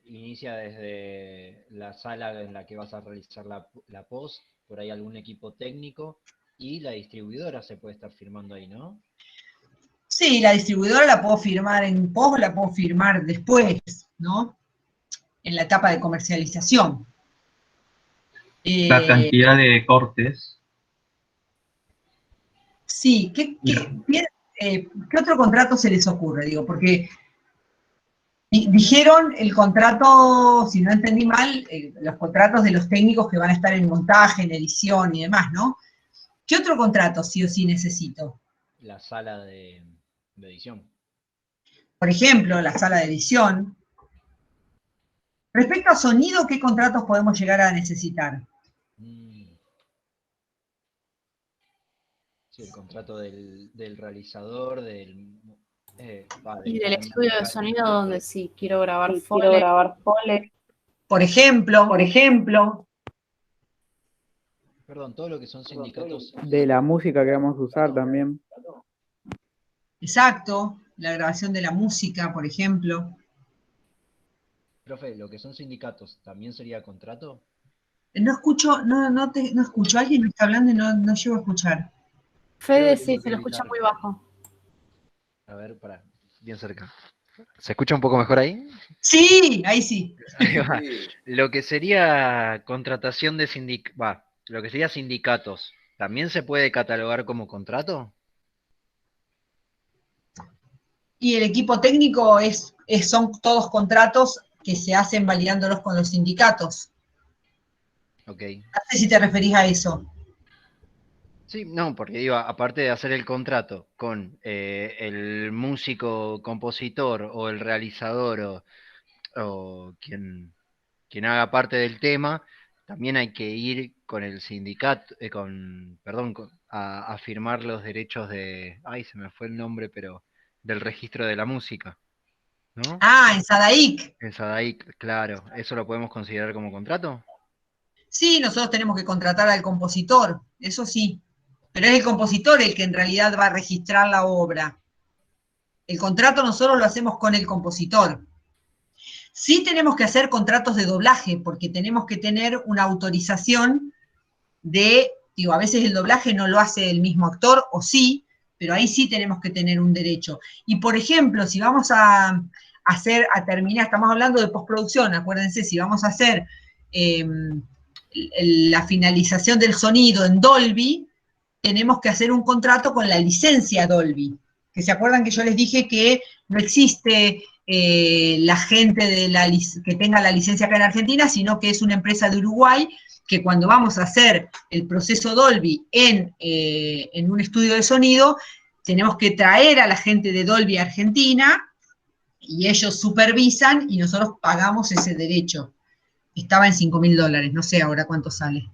S7: Inicia desde la sala en la que vas a realizar la post, por ahí algún equipo técnico, y la distribuidora se puede estar firmando ahí, ¿no?
S1: Sí, la distribuidora la puedo firmar en post, la puedo firmar después, ¿no? En la etapa de comercialización.
S9: La cantidad de cortes.
S1: Sí, ¿qué otro contrato se les ocurre? Digo, porque dijeron el contrato, si no entendí mal, los contratos de los técnicos que van a estar en montaje, en edición y demás, ¿no? ¿Qué otro contrato sí o sí necesito?
S7: La sala de edición.
S1: Por ejemplo, la sala de edición. Respecto a sonido, ¿qué contratos podemos llegar a necesitar?
S7: Sí, el contrato del realizador,
S2: Y del estudio de sonido donde sí quiero grabar
S3: fole.
S1: Por ejemplo.
S7: Perdón, todo lo que son sindicatos.
S5: De la música que vamos a usar también.
S1: Exacto, la grabación de la música, por ejemplo.
S7: Profe, lo que son sindicatos, ¿también sería contrato?
S1: No escucho, no escucho. Alguien me está hablando y no llego a escuchar.
S2: Fede sí, se lo escucha muy bajo.
S7: A ver, bien cerca. ¿Se escucha un poco mejor ahí?
S1: Sí, ahí sí.
S7: Ahí va. Lo que sería contratación de lo que sería sindicatos, ¿también se puede catalogar como contrato?
S1: Y el equipo técnico son todos contratos que se hacen validándolos con los sindicatos.
S7: Ok.
S1: No sé si te referís a eso.
S7: Sí, no, porque digo, aparte de hacer el contrato con el músico, compositor o el realizador o quien haga parte del tema, también hay que ir con el sindicato, a firmar los derechos se me fue el nombre, pero del registro de la música, ¿no?
S1: Ah, en SADAIC.
S7: En SADAIC, claro. ¿Eso lo podemos considerar como contrato?
S1: Sí, nosotros tenemos que contratar al compositor, eso sí. Pero es el compositor el que en realidad va a registrar la obra. El contrato nosotros lo hacemos con el compositor. Sí tenemos que hacer contratos de doblaje, porque tenemos que tener una autorización a veces el doblaje no lo hace el mismo actor, o sí, pero ahí sí tenemos que tener un derecho. Y por ejemplo, si vamos a terminar, estamos hablando de postproducción, acuérdense, si vamos a hacer la finalización del sonido en Dolby, tenemos que hacer un contrato con la licencia Dolby. Que se acuerdan que yo les dije que no existe la gente que tenga la licencia acá en Argentina, sino que es una empresa de Uruguay que cuando vamos a hacer el proceso Dolby en un estudio de sonido, tenemos que traer a la gente de Dolby a Argentina y ellos supervisan y nosotros pagamos ese derecho. Estaba en $5.000, no sé ahora cuánto sale.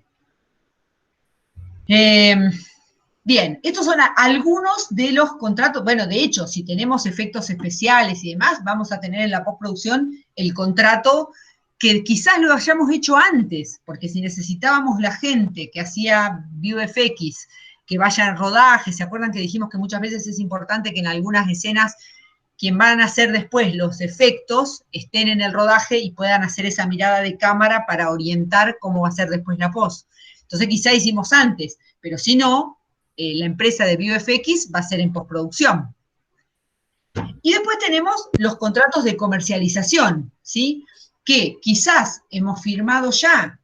S1: Bien, estos son algunos de los contratos. Bueno, de hecho, si tenemos efectos especiales y demás, vamos a tener en la postproducción el contrato que quizás lo hayamos hecho antes, porque si necesitábamos la gente que hacía VFX, que vaya en rodaje, ¿se acuerdan que dijimos que muchas veces es importante que en algunas escenas quien van a hacer después los efectos estén en el rodaje y puedan hacer esa mirada de cámara para orientar cómo va a ser después la post? Entonces quizá hicimos antes, pero si no, la empresa de VFX va a ser en postproducción. Y después tenemos los contratos de comercialización, ¿sí? Que quizás hemos firmado ya,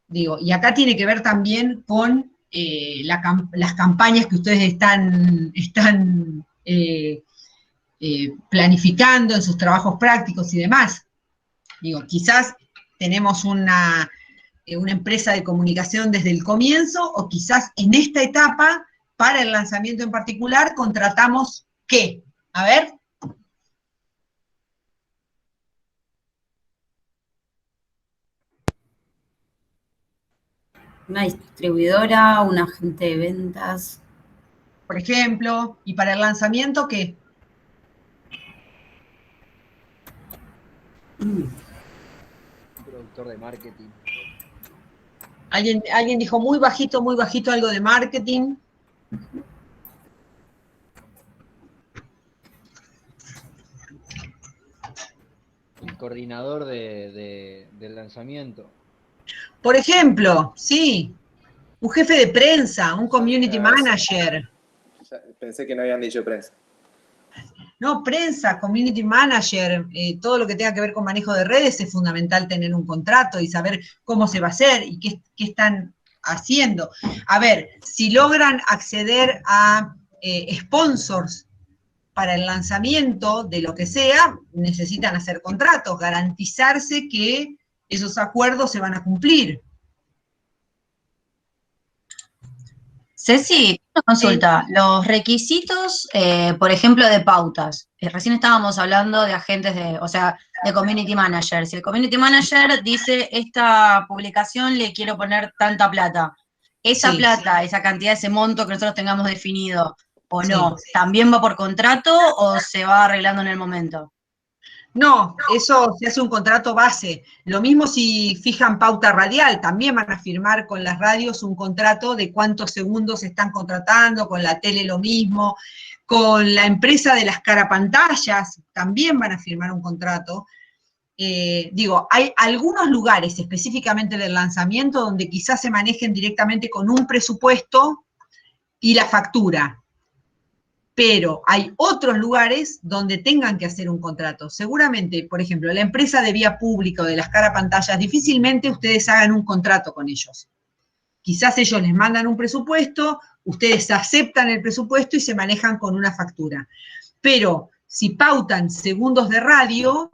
S1: y acá tiene que ver también con las campañas que ustedes están planificando en sus trabajos prácticos y demás. Quizás tenemos una empresa de comunicación desde el comienzo, o quizás en esta etapa, para el lanzamiento en particular, contratamos ¿qué? A ver.
S6: Una distribuidora, un agente de ventas.
S1: Por ejemplo, y para el lanzamiento, ¿qué?
S7: Productor de marketing.
S1: Alguien dijo muy bajito algo de marketing.
S7: El coordinador del lanzamiento.
S1: Por ejemplo, sí, un jefe de prensa, un community manager.
S12: Pensé que no habían dicho prensa.
S1: No, prensa, community manager, todo lo que tenga que ver con manejo de redes es fundamental tener un contrato y saber cómo se va a hacer y qué están haciendo. A ver, si logran acceder a sponsors para el lanzamiento de lo que sea, necesitan hacer contratos, garantizarse que esos acuerdos se van a cumplir.
S13: Ceci, una consulta. Los requisitos, por ejemplo, de pautas. Recién estábamos hablando de agentes de community manager. Si el community manager dice, esta publicación le quiero poner tanta plata, esa plata, esa cantidad, ese monto que nosotros tengamos definido, ¿O no? ¿También va por contrato o se va arreglando en el momento?
S1: No, eso se hace un contrato base. Lo mismo si fijan pauta radial, también van a firmar con las radios un contrato de cuántos segundos están contratando, con la tele lo mismo, con la empresa de las carapantallas también van a firmar un contrato. Hay algunos lugares, específicamente del lanzamiento, donde quizás se manejen directamente con un presupuesto y la factura. Pero hay otros lugares donde tengan que hacer un contrato. Seguramente, por ejemplo, la empresa de vía pública o de las carapantallas, difícilmente ustedes hagan un contrato con ellos. Quizás ellos les mandan un presupuesto, ustedes aceptan el presupuesto y se manejan con una factura. Pero si pautan segundos de radio,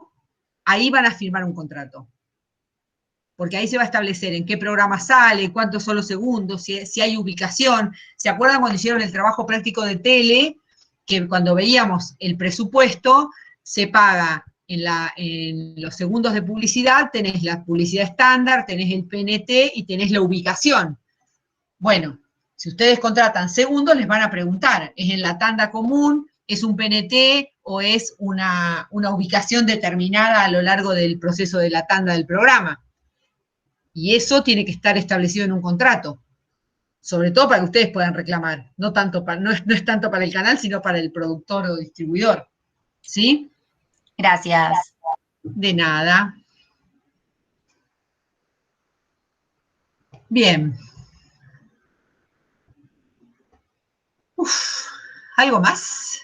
S1: ahí van a firmar un contrato. Porque ahí se va a establecer en qué programa sale, cuántos son los segundos, si hay ubicación. ¿Se acuerdan cuando hicieron el trabajo práctico de tele? Que cuando veíamos el presupuesto, se paga en los segundos de publicidad, tenés la publicidad estándar, tenés el PNT y tenés la ubicación. Bueno, si ustedes contratan segundos, les van a preguntar, ¿es en la tanda común, es un PNT o es una ubicación determinada a lo largo del proceso de la tanda del programa? Y eso tiene que estar establecido en un contrato. Sobre todo para que ustedes puedan reclamar, no es tanto para el canal, sino para el productor o distribuidor. ¿Sí?
S13: Gracias.
S1: De nada. Bien. ¿Algo más?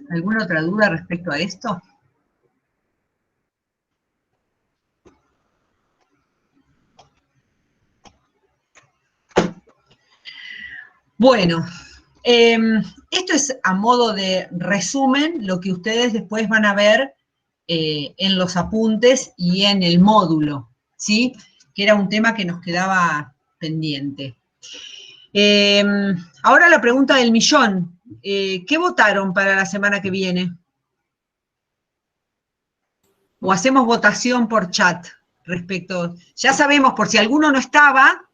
S1: ¿Alguna otra duda respecto a esto? Bueno, esto es a modo de resumen lo que ustedes después van a ver en los apuntes y en el módulo, ¿sí? Que era un tema que nos quedaba pendiente. Ahora la pregunta del millón. ¿Qué votaron para la semana que viene? ¿O hacemos votación por chat respecto? Ya sabemos, por si alguno no estaba,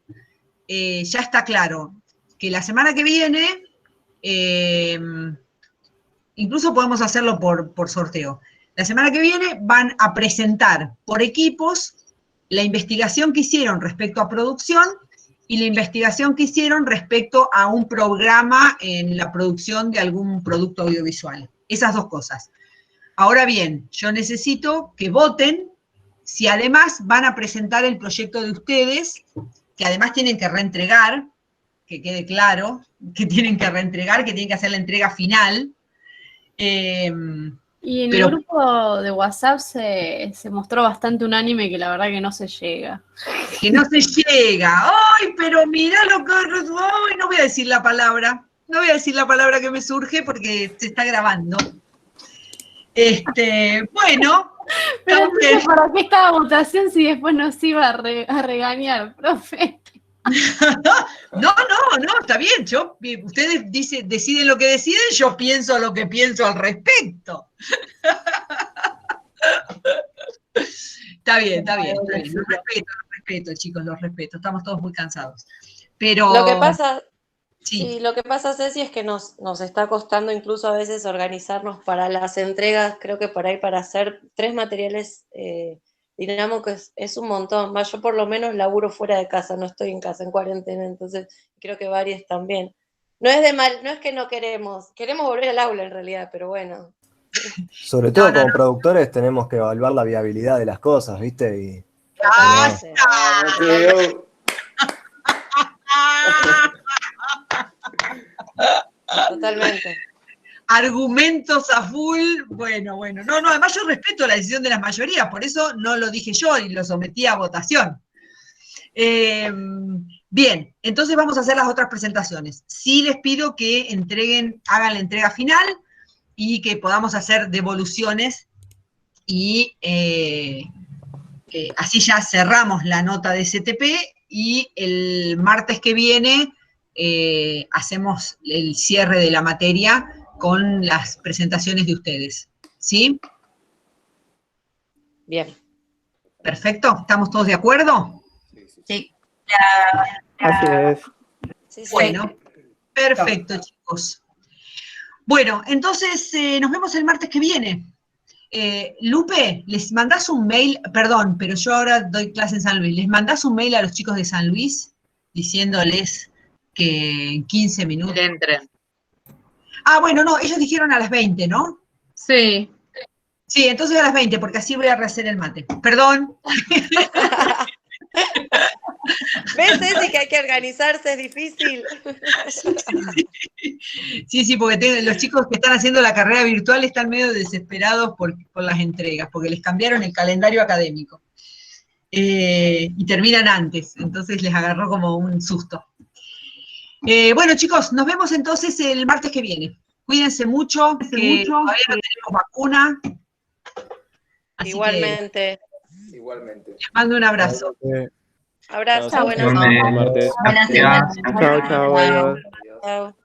S1: ya está claro que la semana que viene, incluso podemos hacerlo por sorteo. La semana que viene van a presentar por equipos la investigación que hicieron respecto a producción y la investigación que hicieron respecto a un programa en la producción de algún producto audiovisual. Esas dos cosas. Ahora bien, yo necesito que voten si además van a presentar el proyecto de ustedes, que además tienen que reentregar, que quede claro, que tienen que reentregar, que tienen que hacer la entrega final.
S2: Y en el grupo de WhatsApp se mostró bastante unánime que la verdad que no se llega.
S1: Que no se llega. ¡Ay, pero mirá lo que... ¡Ay, no voy a decir la palabra! No voy a decir la palabra que me surge porque se está grabando. Bueno...
S2: Pero entonces, ¿para qué estaba votación si después nos iba a regañar, profe?
S1: No, está bien. Ustedes deciden lo que deciden, yo pienso lo que pienso al respecto. Está bien. Los respeto, chicos, los respeto. Estamos todos muy cansados. Pero...
S3: Lo que pasa,
S1: sí.
S3: lo que pasa, Ceci, es que nos está costando incluso a veces organizarnos para las entregas. Creo que por ahí para hacer 3 materiales dinámicos es un montón. Yo por lo menos laburo fuera de casa, no estoy en casa en cuarentena, entonces creo que varios también. No es que no queremos volver al aula en realidad, pero bueno.
S14: Sobre todo como productores tenemos que evaluar la viabilidad de las cosas, ¿viste?
S3: Totalmente.
S1: Argumentos a full, bueno. No, además yo respeto la decisión de las mayorías, por eso no lo dije yo y lo sometí a votación. Bien, entonces vamos a hacer las otras presentaciones. Sí les pido que hagan la entrega final y que podamos hacer devoluciones y así ya cerramos la nota de STP y el martes que viene hacemos el cierre de la materia con las presentaciones de ustedes. ¿Sí?
S3: Bien.
S1: Perfecto. ¿Estamos todos de acuerdo?
S13: Sí.
S11: Así es.
S3: Sí, sí.
S1: Bueno, perfecto, chicos. Bueno, entonces nos vemos el martes que viene. Lupe, les mandás un mail, perdón, pero yo ahora doy clase en San Luis, les mandás un mail a los chicos de San Luis diciéndoles que en 15 minutos...
S8: Que entren.
S1: Ah, bueno, no, ellos dijeron a las 20, ¿no?
S8: Sí.
S1: Sí, entonces a las 20, porque así voy a rehacer el mate. Perdón.
S3: ¿Ves, Ceci, que hay que organizarse? Es difícil.
S1: Sí, porque los chicos que están haciendo la carrera virtual están medio desesperados por las entregas, porque les cambiaron el calendario académico. Y terminan antes, entonces les agarró como un susto. Bueno, chicos, nos vemos entonces el martes que viene. Cuídense mucho, que todavía no tenemos vacuna. Así
S3: Igualmente.
S12: Igualmente.
S1: Les mando un abrazo.
S3: Abrazo,
S9: Chao,
S3: buenas
S9: chao.
S3: noches.
S9: Buenas noches.
S11: Chao, chao, adiós.
S3: Chao.